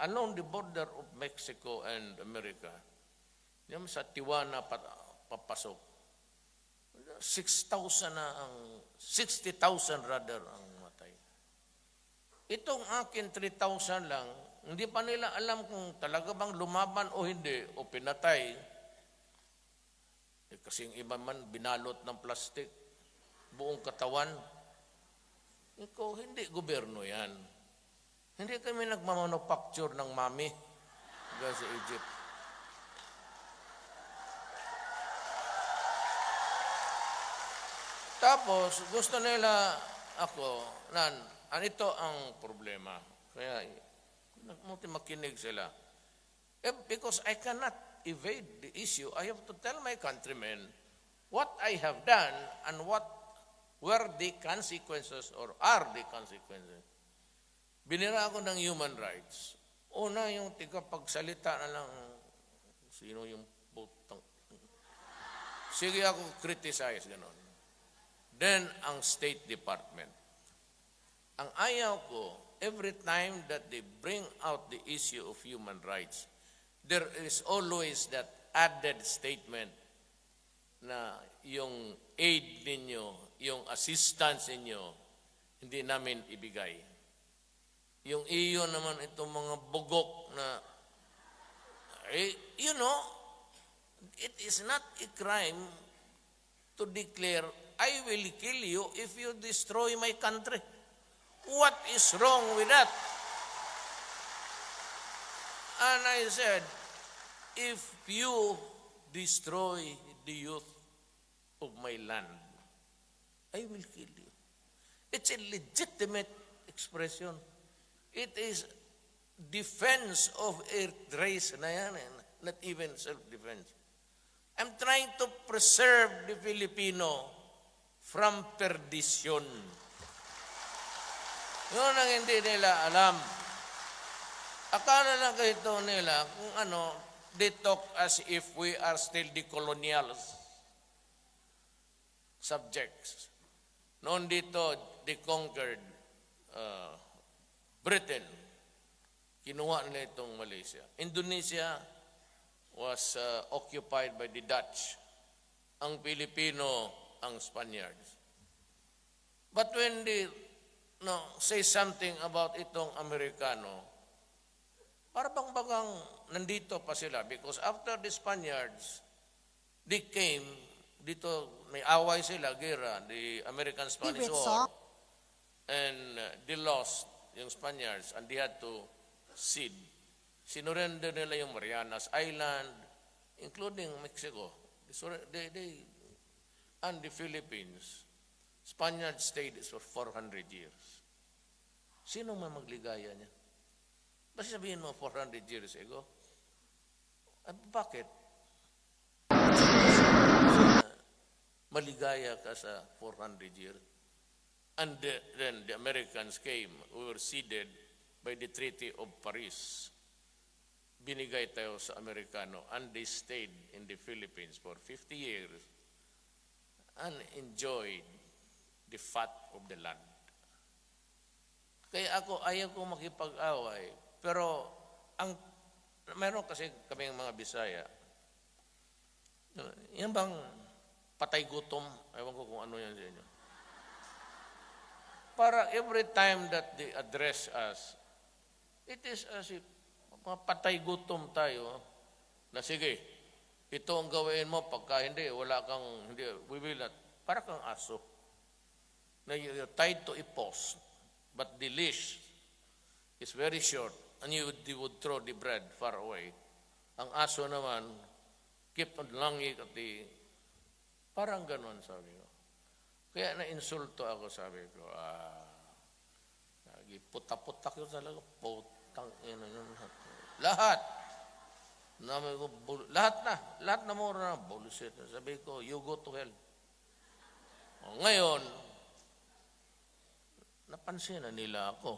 along the border of Mexico and America, yan sa Tijuana papasok, 6,000 na ang, 60,000 rather ang matay. Itong akin 3,000 lang, hindi pa nila alam kung talaga bang lumaban o hindi, o pinatay. Kasing iba man, binalot ng plastic, buong katawan. Ikaw, hindi gobyerno yan. Hindi kami nagmamanufacture ng mami sa Egypt. Tapos, gusto nila ako, ito ang problema. Kaya, makinig sila. Because I cannot evade the issue, I have to tell my countrymen what I have done and what were the consequences or are the consequences. Binira ako ng human rights. Una, yung tigapagsalita na lang, sino yung putang. Sige ako criticize, gano'n. Then, ang State Department. Ang ayaw ko, every time that they bring out the issue of human rights, there is always that added statement na yung aid ninyo, yung assistance ninyo, hindi namin ibigay. Yung iyo naman itong mga bugok na, it is not a crime to declare, I will kill you if you destroy my country. What is wrong with that? And I said, if you destroy the youth of my land, I will kill you. It's a legitimate expression. It is defense of a race na yan, not even self-defense. I'm trying to preserve the Filipino from perdition. Yun ang hindi nila alam. Akala lang ito nila kung ano, they talk as if we are still the colonial subjects. Noon dito, they conquered Britain. Kinuha nila itong Malaysia. Indonesia was occupied by the Dutch. Ang Pilipino, ang Spaniards. But when they say something about itong Amerikano, para bang bagang nandito pa sila because after the Spaniards, they came, dito may away sila, gera, the American-Spanish War, and they lost yung Spaniards and they had to cede. Sinurrender nila yung Marianas Island, including Mexico. And the Philippines. Spaniards stayed for 400 years. Sino man magligaya niya? Basta sabihin mo 400 years ago? Bakit? Maligaya ka sa 400 years. And then the Americans came. We were ceded by the Treaty of Paris. Binigay tayo sa Amerikano and they stayed in the Philippines for 50 years and enjoyed the fat of the land. Kaya ako, ayaw ko makipag-away. Pero, meron kasi kaming mga Bisaya. Yan bang patay gutom? Ewan ko kung ano yan sa inyo. Para every time that they address us, it is as if mga patay gutom tayo na sige, ito ang gawin mo pagka hindi, wala kang, hindi, we will not. Para kang aso na you're tied to a post, but the leash is very short and you would throw the bread far away. Ang aso naman, keep on langit at parang ganon, sabi ko. Kaya na-insulto ako, sabi ko, puta-putak yun talaga, putang ina yun. Lahat. Lahat na mura na, bullshit. Sabi ko, you go to hell. O, ngayon, napansin na nila ako.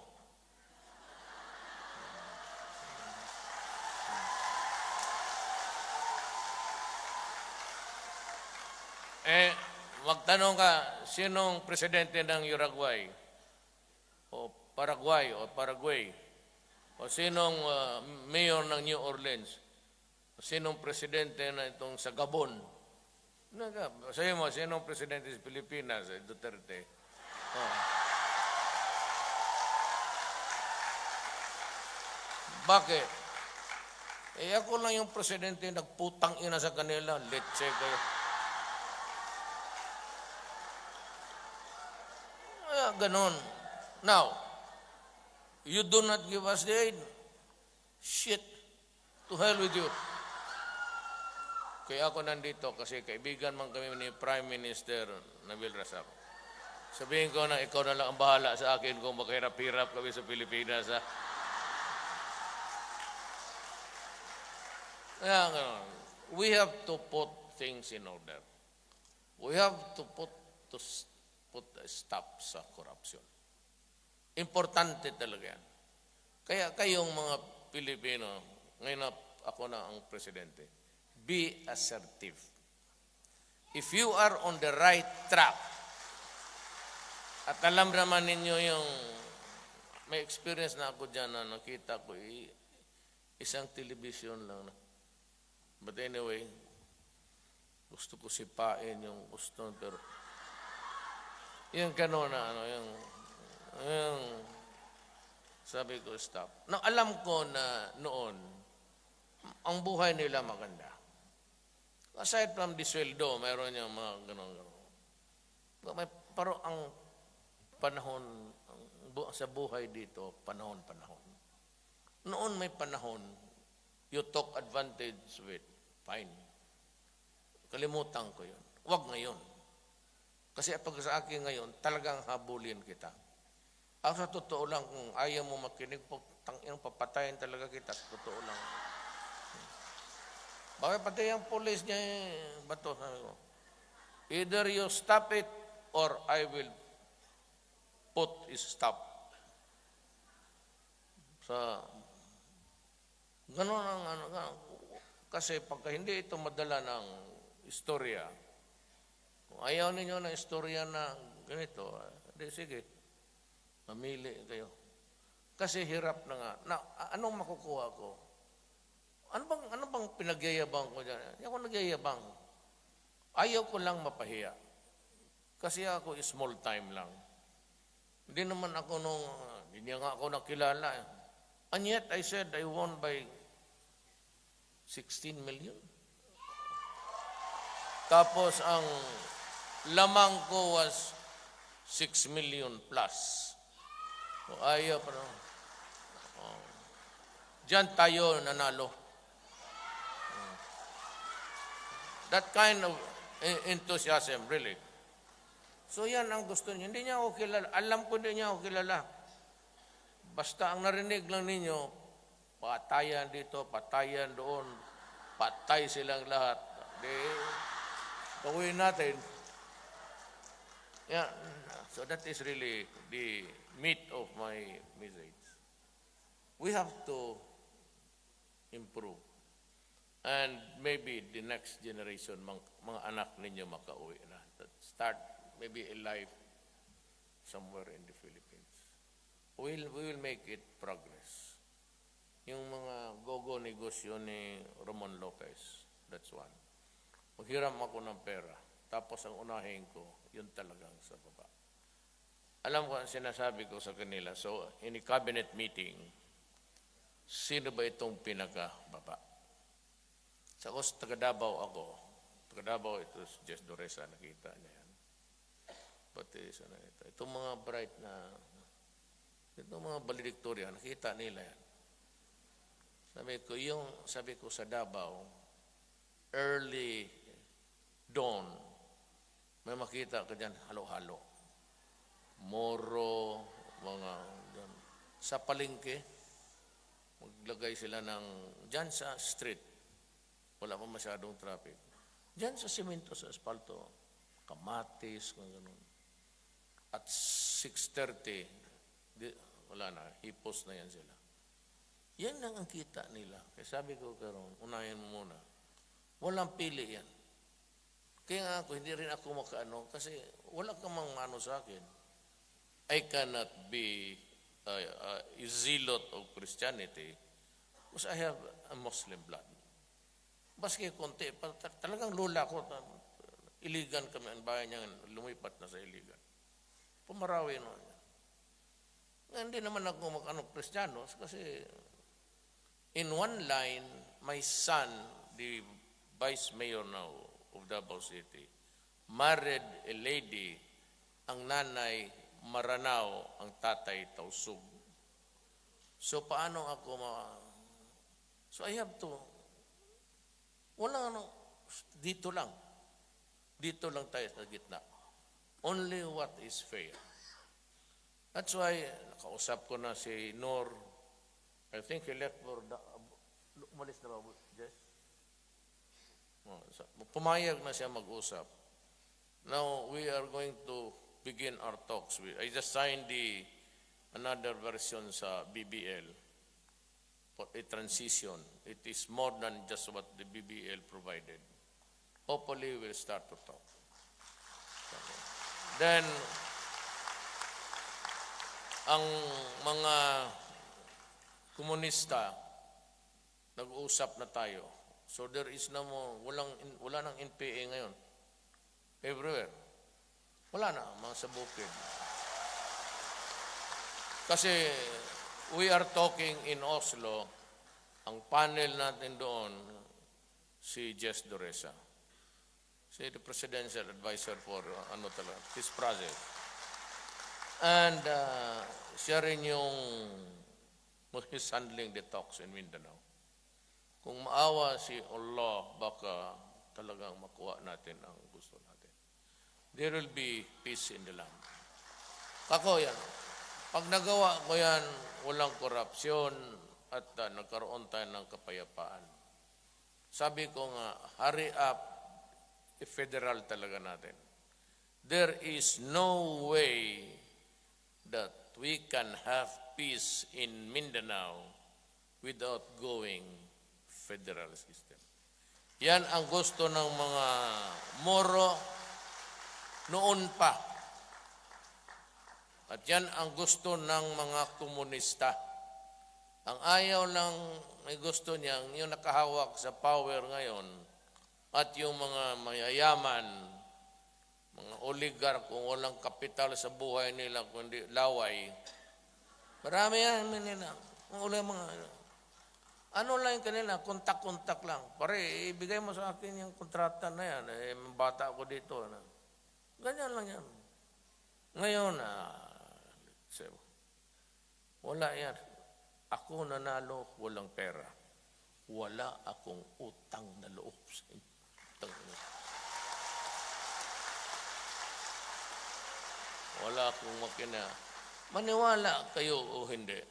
Magtanong ka, sinong presidente ng Uruguay? O Paraguay? O Paraguay? O sinong mayor ng New Orleans? O sinong presidente na itong sa Gabon? Sabi mo, sinong presidente sa Pilipinas? Duterte. Bakit? Ako lang yung presidente nagputang ina sa kanila. Let's say kayo. Ganon. Now, you do not give us the aid. Shit. To hell with you. Kaya ako nandito kasi kaibigan man kami ni Prime Minister Nabil Razak. Sabihin ko na ikaw na lang ang bahala sa akin kung makahirap-hirap kami sa Pilipinas. Ha? Kaya ganon. We have to put things in order. We have to put a stop sa corruption. Importante talaga yan. Kaya kayong mga Pilipino, ngayon na ako na ang presidente, be assertive. If you are on the right track, at alam naman ninyo yung, may experience na ako dyan na nakita ko, isang television lang. But anyway, gusto ko sipain yung gusto, pero yung gano'n na yung sabi ko, stop. Nang alam ko na noon, ang buhay nila maganda. Aside from the sweldo, mayroon yung mga gano'n. Pero ang panahon, sa buhay dito, panahon. Noon may panahon, you took advantage with, fine. Kalimutan ko yun. Huwag ngayon. Kasi pag sa akin ngayon, talagang habulin kita. Ako sa totoo lang, kung ayaw mo makinig, papatayin talaga kita. Totoo lang. Bakit pati yung police niya, Bato, sabi ko, either you stop it or I will put a stop. Sa ganun ang kasi pagka hindi ito madala ng istorya, kung ayaw ninyo ng istorya na ganito, di sige, mamili kayo. Kasi hirap na nga. Anong makukuha ko? Ano bang pinagyayabang ko dyan? Hindi ako nagyayabang. Ayaw ko lang mapahiya. Kasi ako small time lang. Hindi naman ako hindi niya nga ako nakilala. And yet, I said I won by 16 million. Tapos, ang lamang ko was 6 million plus. So, ayaw pa naman. Diyan tayo nanalo. That kind of enthusiasm, really. So, yan ang gusto niya. Hindi niya ako kilala. Alam ko hindi niya ako kilala. Basta ang narinig lang ninyo, patayan dito, patayan doon, patay silang lahat. Di, gawin natin. Yeah, so that is really the meat of my message. We have to improve. And maybe the next generation, mga anak ninyo makauwi na. Start maybe a life somewhere in the Philippines. We will make it progress. Yung mga gogo negosyo ni Ramon Lopez, that's one. Maghiram ako ng pera, tapos ang unahin ko, yun talagang sa baba. Alam ko ang sinasabi ko sa kanila, so in a cabinet meeting, sino ba itong pinaka-baba? Sa taga Davao ako, taga Davao ito si Jess Doresa, nakita niya yan. Pati sana ito. Itong mga bright na itong mga valedictorian, nakita nila yan. Sabi ko sa Davao, early dawn, may makita ka dyan, halo-halo. Moro, mga dyan. Sa palengke, maglagay sila ng, dyan sa street, wala pa masyadong traffic. Dyan sa simento, sa asfalto, kamatis, kung gano'n. At 6:30, wala na, hipos na yan sila. Yan lang ang kita nila. Kaya sabi ko, karon, unahin mo muna. Walang pili yan. Kaya nga ako, hindi rin ako makaano, kasi wala ka mang ano sa akin. I cannot be a zealot of Christianity because I have a Muslim blood. Baski konti, talagang lula ko, iligan kami, ang bayan niya, lumipat na sa iligan. Pumarawi naman. Hindi naman ako Kristiyano kasi in one line, my son, the vice mayor now of Davao City, married a lady, ang nanay Maranao, ang tatay Tausug. So paano ako So I have to, dito lang tayo sa gitna. Only what is fair. That's why, nakausap ko na si Nor. I think he left for umalis na ba, Jess? Pumayag na siya mag-usap. Now, we are going to begin our talks. I just signed another version sa BBL for a transition. It is more than just what the BBL provided. Hopefully, we'll start to talk. Then, ang mga komunista, nag-uusap na tayo. So there is wala nang NPA ngayon. Everywhere. Wala na, mga sa bukid. Kasi we are talking in Oslo, ang panel natin doon, si Jess Doresa. Si the presidential advisor for his project. And siya rin yung he's handling the talks in Mindanao. Kung maawa si Allah, baka talagang makuha natin ang gusto natin. There will be peace in the land. Kako yan. Pag nagawa ko yan, walang korupsyon at nagkaroon tayo ng kapayapaan. Sabi ko nga, hurry up, federal talaga natin. there is no way that we can have peace in Mindanao without going federal system. Yan ang gusto ng mga Moro noon pa. At yan ang gusto ng mga komunista. Ang ayaw lang may gusto niyang yung nakahawak sa power ngayon at yung mga mayayaman, mga oligarch kung walang kapital sa buhay nila kundi laway. Marami yan nila. Ano lang yung kanila, kontak-kontak lang. Pare, ibigay mo sa akin yung kontrata na yan. Bata ako dito. Ganyan lang yan. Ngayon, wala yan. Ako nanalo, walang pera. Wala akong utang na loob sa inyo. Wala akong makina. Maniwala kayo o hindi.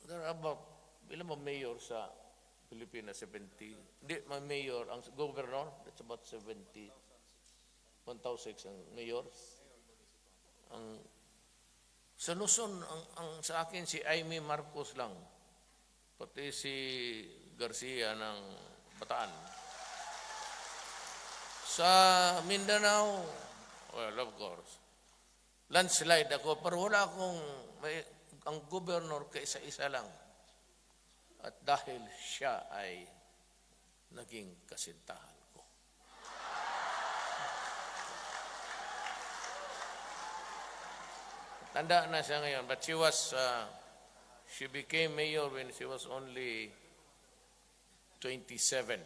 There are about, ilan ba mayor sa Pilipinas? 70. Hindi, may mayor. Ang governor, that's about 70. 1,006 ang mayor. Ang sa Luzon, ang sa akin si Aimee Marcos lang. Pati si Garcia ng Bataan. Sa Mindanao, well, of course, landslide ako, pero wala akong, ang governor kaisa-isa lang. At dahil siya ay naging kasintahan ko. Tanda na siya ngayon, but she became mayor when she was only 27.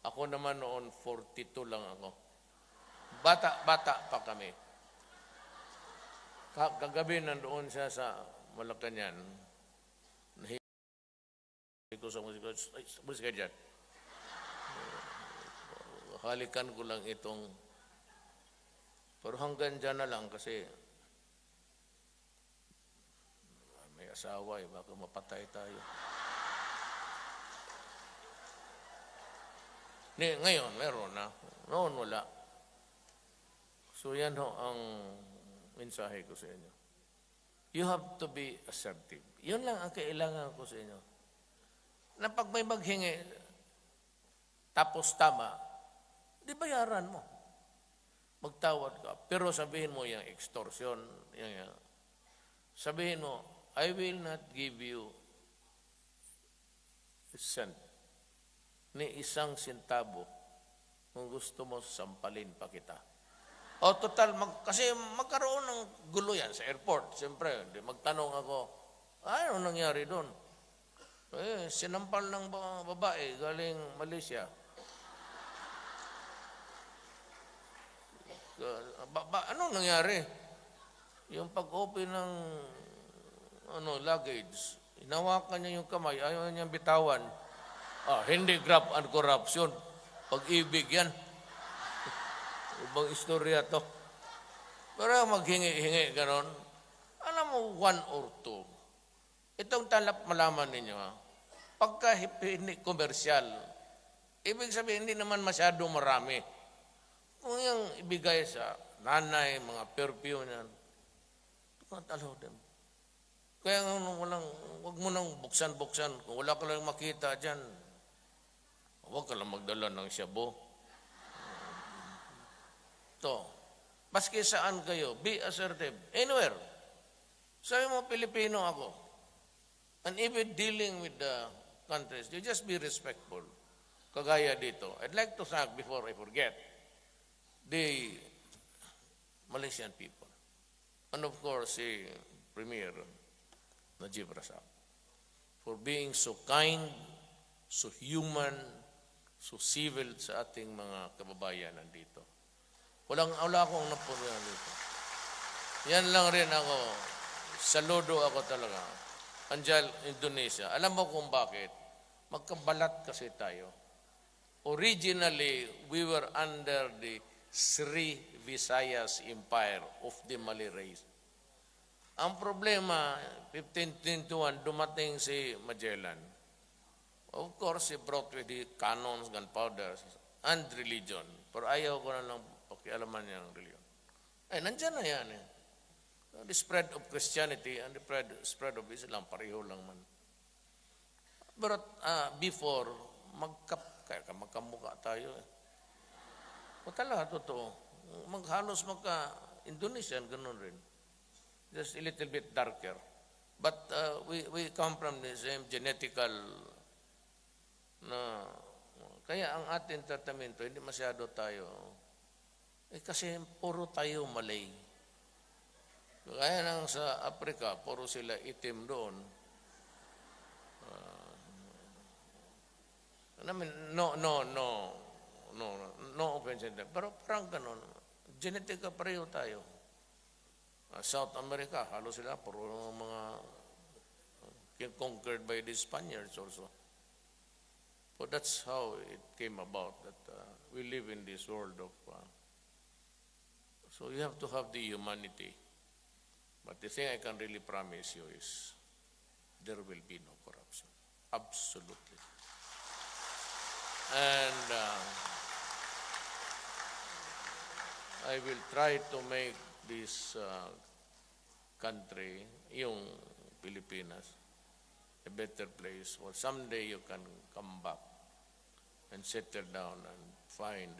Ako naman noon, 42 lang ako. Bata pa kami. Kagabi nandoon siya sa Malacanang. Nahihilig ko sa musika dyan. Halikan ko lang itong, pero hanggang dyan na lang kasi may asawa baka mapatay tayo. Ngayon, meron na. Noon, wala. So yan ho ang mensahe ko sa inyo. You have to be assertive. Yun lang ang kailangan ko sa inyo. Na pag may maghingi, tapos tama, di bayaran mo. Magtawad ka. Pero sabihin mo yung extortion, sabihin mo, I will not give you a cent ni isang sentabo kung gusto mo sampalin pa kita. O total, kasi magkaroon ng gulo yan sa airport. Siyempre, magtanong ako, ano nangyari doon? Sinampal ng babae galing Malaysia. Ano nangyari? Yung pag-open ng luggage, hinawakan niya yung kamay, ayaw niyang bitawan. Hindi graft and corruption. Pag-ibig yan. Ibang istorya to. Pero maghingi-hingi ganon. Alam mo, 1 or 2. Itong talap malaman ninyo, pagka hindi komersyal, ibig sabihin, hindi naman masyado marami. Kung yung ibigay sa nanay, mga perfume yan, talo din. Kaya huwag mo nang buksan-buksan. Kung wala ka lang makita dyan, huwag ka lang magdala ng shabu. Maski saan kayo, be assertive. Anywhere. Sabi mo, Pilipino ako. And even dealing with the countries, you just be respectful. Kagaya dito. I'd like to thank, before I forget, the Malaysian people. And of course, si Premier Najib Razak, for being so kind, so human, so civil sa ating mga kababayan nandito. Wala akong napurihan dito. Yan lang rin ako. Saludo ako talaga. Andiyan, Indonesia. Alam mo kung bakit? Magkabalat kasi tayo. Originally, we were under the Sri Visayas Empire of the Malay race. Ang problema, 1521, dumating si Magellan. Of course, he brought with the cannons, gunpowder, and religion. Pero ayaw ko na lang pakialaman niya ang religion. Ay, nandyan na yan eh. The spread of Christianity and the spread of Islam, pareho lang man. But before, magkamukha tayo eh. O talaga, totoo. Halos magka-Indonesian, ganun rin. Just a little bit darker. But we come from the same genetical na kaya ang ating tratamento, hindi masyado tayo. Kasi puro tayo Malay. Kaya nang sa Africa, puro sila itim doon. No offense in that. Pero parang ganun. Genetica pareho tayo. South America, halos sila, puro mga conquered by the Spaniards also. So that's how it came about that we live in this world of. So you have to have the humanity. But the thing I can really promise you is there will be no corruption. Absolutely. And I will try to make this country, yung Pilipinas, a better place where someday you can come back and settle down and find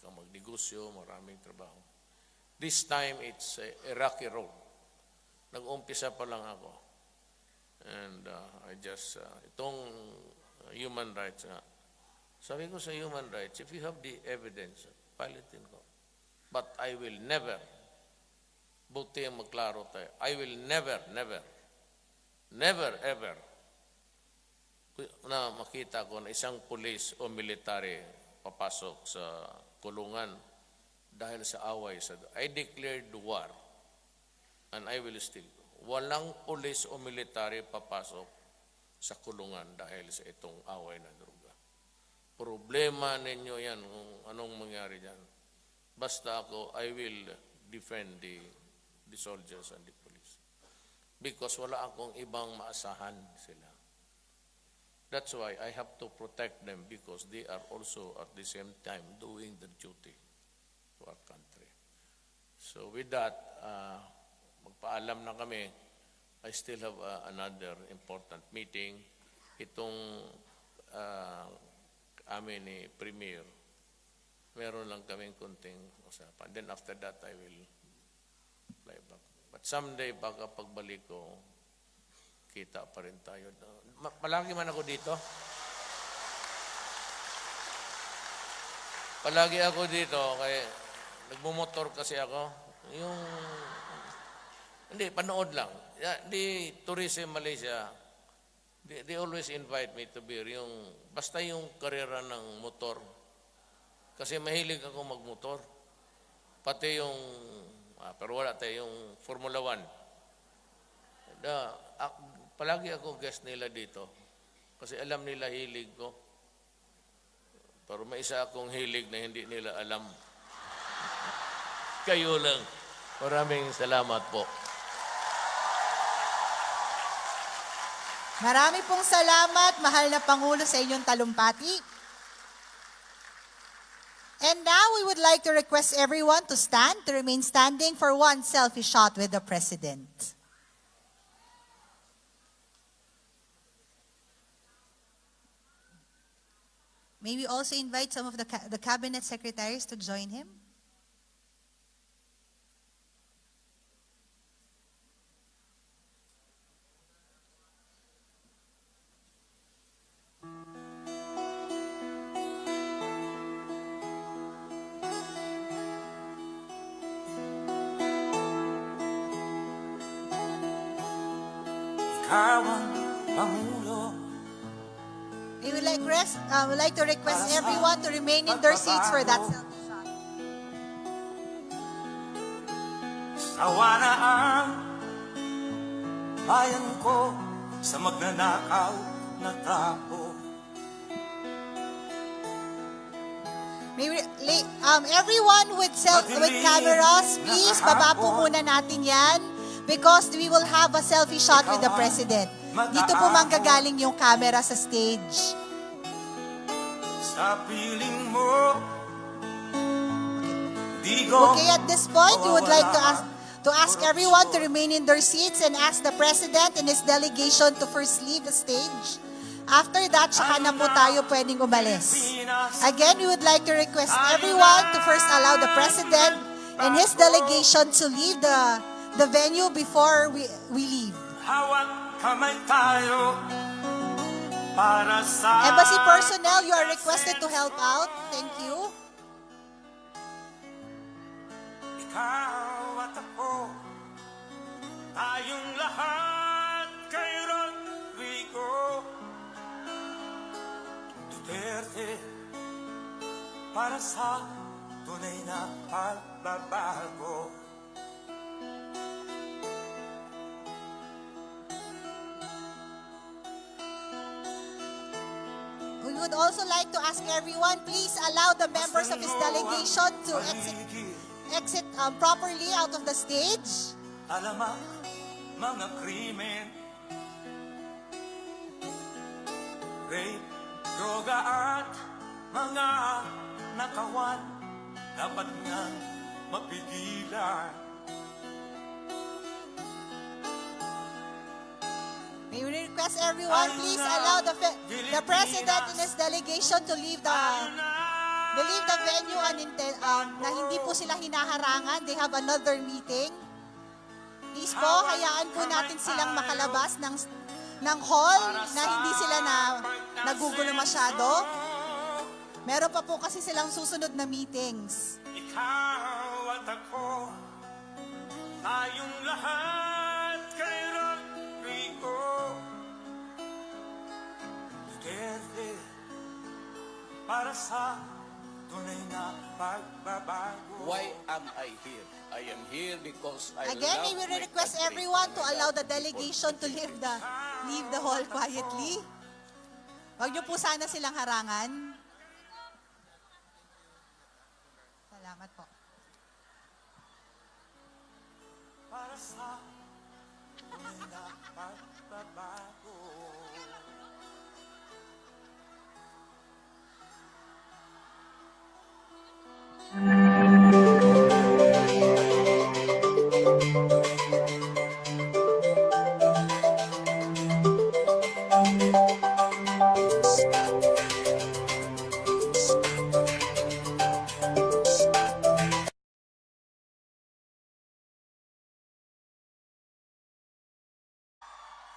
ka magnegosyo, maraming trabaho. This time, it's a rocky road. Nag-umpisa pa lang ako. And I just, itong human rights nga, sabi ko sa human rights, if you have the evidence, palitin ko. But I will never, buti ang maklaro tayo, I will never, ever, na makita ko na isang pulis o military papasok sa kulungan dahil sa away. I declared war and I will still. Walang pulis o military papasok sa kulungan dahil sa itong away na droga. Problema ninyo yan kung anong mangyari dyan. Basta ako, I will defend the soldiers and the police. Because wala akong ibang maasahan sila. That's why I have to protect them because they are also at the same time doing their duty to our country. So with that, magpaalam na kami. I still have another important meeting. Itong amin ni Premier, meron lang kaming kunting usapan. Then after that, I will fly back. But someday, baka pagbalik ko, kita pa rin tayo. Palagi man ako dito. Palagi ako dito, kaya nagmumotor kasi ako. Hindi, panood lang. Di tourism Malaysia, they always invite me to beer. Basta yung karera ng motor. Kasi mahilig ako magmotor. Pati yung, pero wala tayo, yung Formula 1. Palagi ako guest nila dito. Kasi alam nila hilig ko. Pero may isa akong hilig na hindi nila alam. Kayo lang. Maraming salamat po. Marami pong salamat, mahal na Pangulo, sa inyong talumpati. And now we would like to request everyone to stand, to remain standing for one selfie shot with the President. May we also invite some of the cabinet secretaries to join him? Ikaw ang Pangulo. We would like to request everyone to remain in their seats for that selfie shot. Sawa na ang bayan ko sa magnanakaw na tao. Everyone with cameras, please, baba po muna natin yan because we will have a selfie shot with the President. Dito po manggagaling yung camera sa stage. sa piling mo. Di ko Okay, at this point, we would like to ask everyone to remain in their seats and ask the President and his delegation to first leave the stage. After that, saka na po tayo pwedeng umalis. Again, we would like to request everyone to first allow the President and his delegation to leave the venue before we leave. hawak kamay tayo para sa Embassy personnel, you are requested to help out. Thank you. ikaw at ako, tayong lahat kay Rodrigo Duterte, para sa tunay na pagbabago. We would also like to ask everyone, please allow the members of his delegation to exit properly out of the stage. Alamak, mga krimen, rape, droga at mga nakawan, dapat nga mapigilan. May we request everyone, please allow the President and his delegation to leave the venue na hindi po sila hinaharangan. They have another meeting. Please po, hayaan po natin silang makalabas ng hall na hindi sila nagugulo masyado. Meron pa po kasi silang susunod na meetings. Ikaw at ako, tayong lahat kay Rodrigo Duterte, para sa tunay na pagbabago. Why am I here? I am here because I Again, love may we my request country everyone and to I allow love the people. delegation to leave the hall quietly. Huwag niyo po sana silang harangan. Salamat po. Para sa tunay na pagbabago.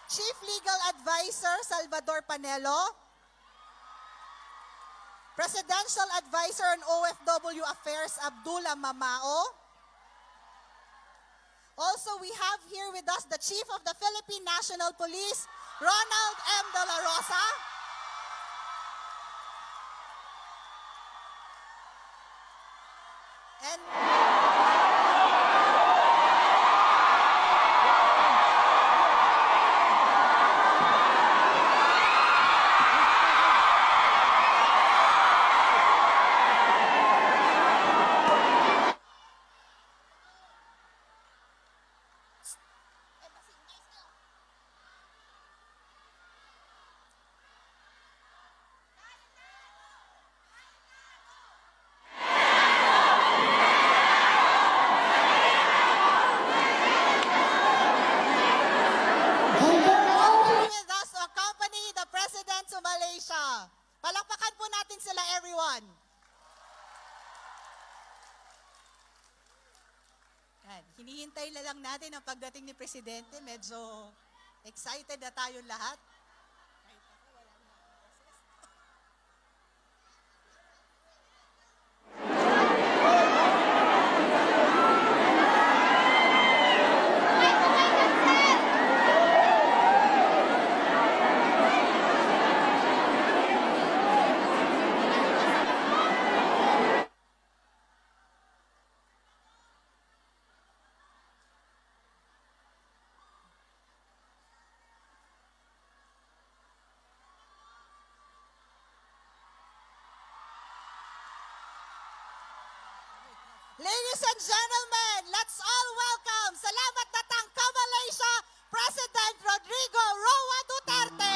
Chief Legal Advisor Salvador Panelo, Presidential Advisor on OFW Affairs Abdullah Mamao. Also, we have here with us the Chief of the Philippine National Police, Ronald M. Dela Rosa. And with us to accompany the President to Malaysia. Palakpakan po natin sila, everyone. Yan. Hinihintay na lang natin ang pagdating ni Presidente. Medyo excited na tayong lahat. Ladies and gentlemen, let's all welcome, salamat datang ka Malaysia, President Rodrigo Roa Duterte.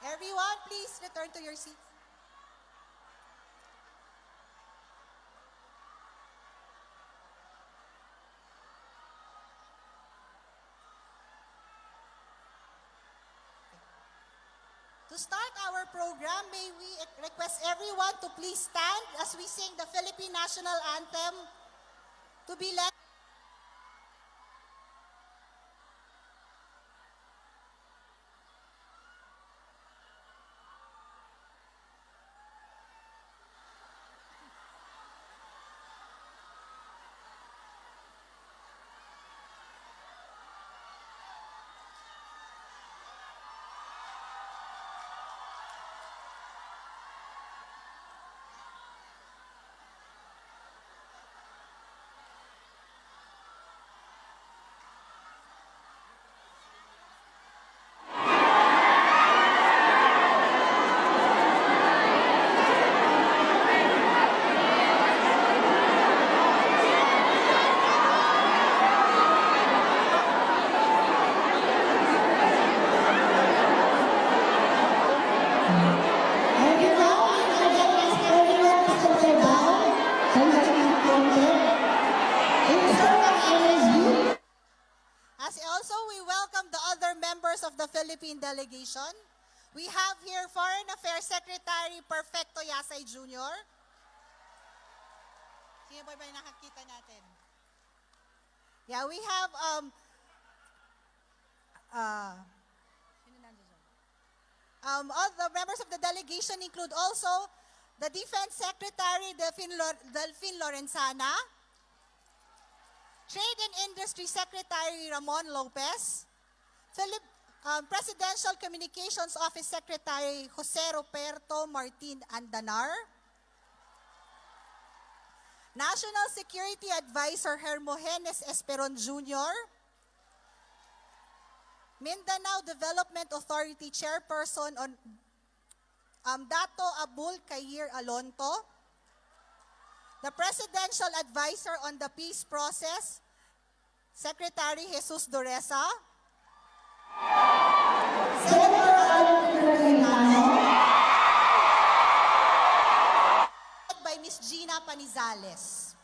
Everyone, please return to your seats. To start our program, may we request everyone to please stand as we sing the Philippine National Anthem to be led. As also we welcome the other members of the Philippine delegation. We have here Foreign Affairs Secretary Perfecto Yasay Jr. Sino ba yung nakakita natin? Yeah, we have sino nandiyan dyan? All the members of the delegation include also the Defense Secretary Delfin Lorenzana, Trade and Industry Secretary Ramon Lopez, Presidential Communications Office Secretary Jose Roberto Martin Andanar, National Security Advisor Hermogenes Esperon Jr., Mindanao Development Authority Chairperson on Dato Abul Kair Alonto, the Presidential Advisor on the Peace Process, Secretary Jesus Dureza, Senator by Ms. Gina Panizales.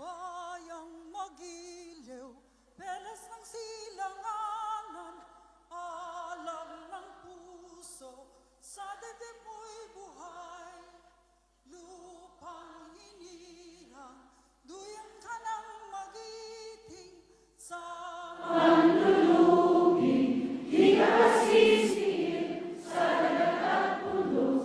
Bayang magiliw, beles ng silanganan, alam ng puso, sa dibdib mo'y buhay. Lupang hinirang, duyang ka ng magiting, sa manlulugin, di ka masisiin, sa dagat at pulo.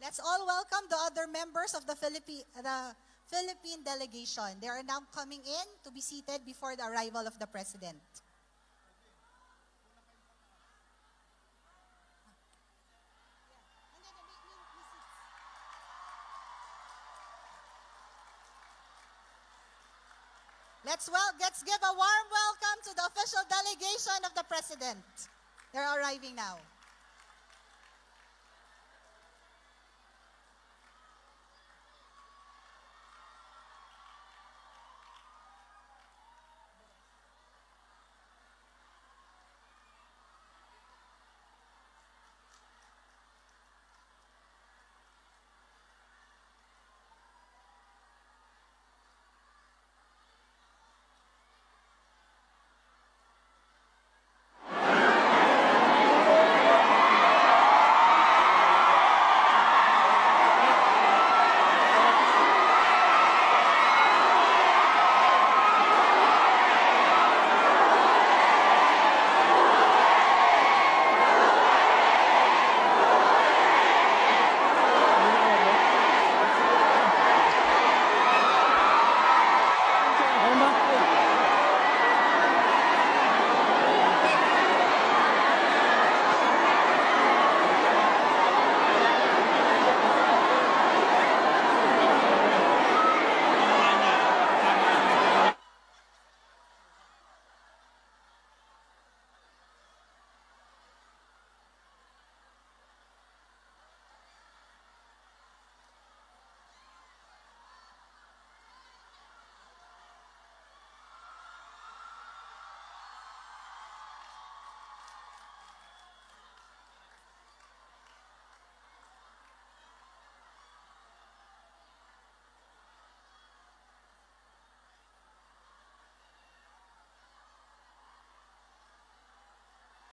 Let's all welcome the other members of the Philippine delegation. They are now coming in to be seated before the arrival of the President. Let's give a warm welcome to the official delegation of the President. They're arriving now.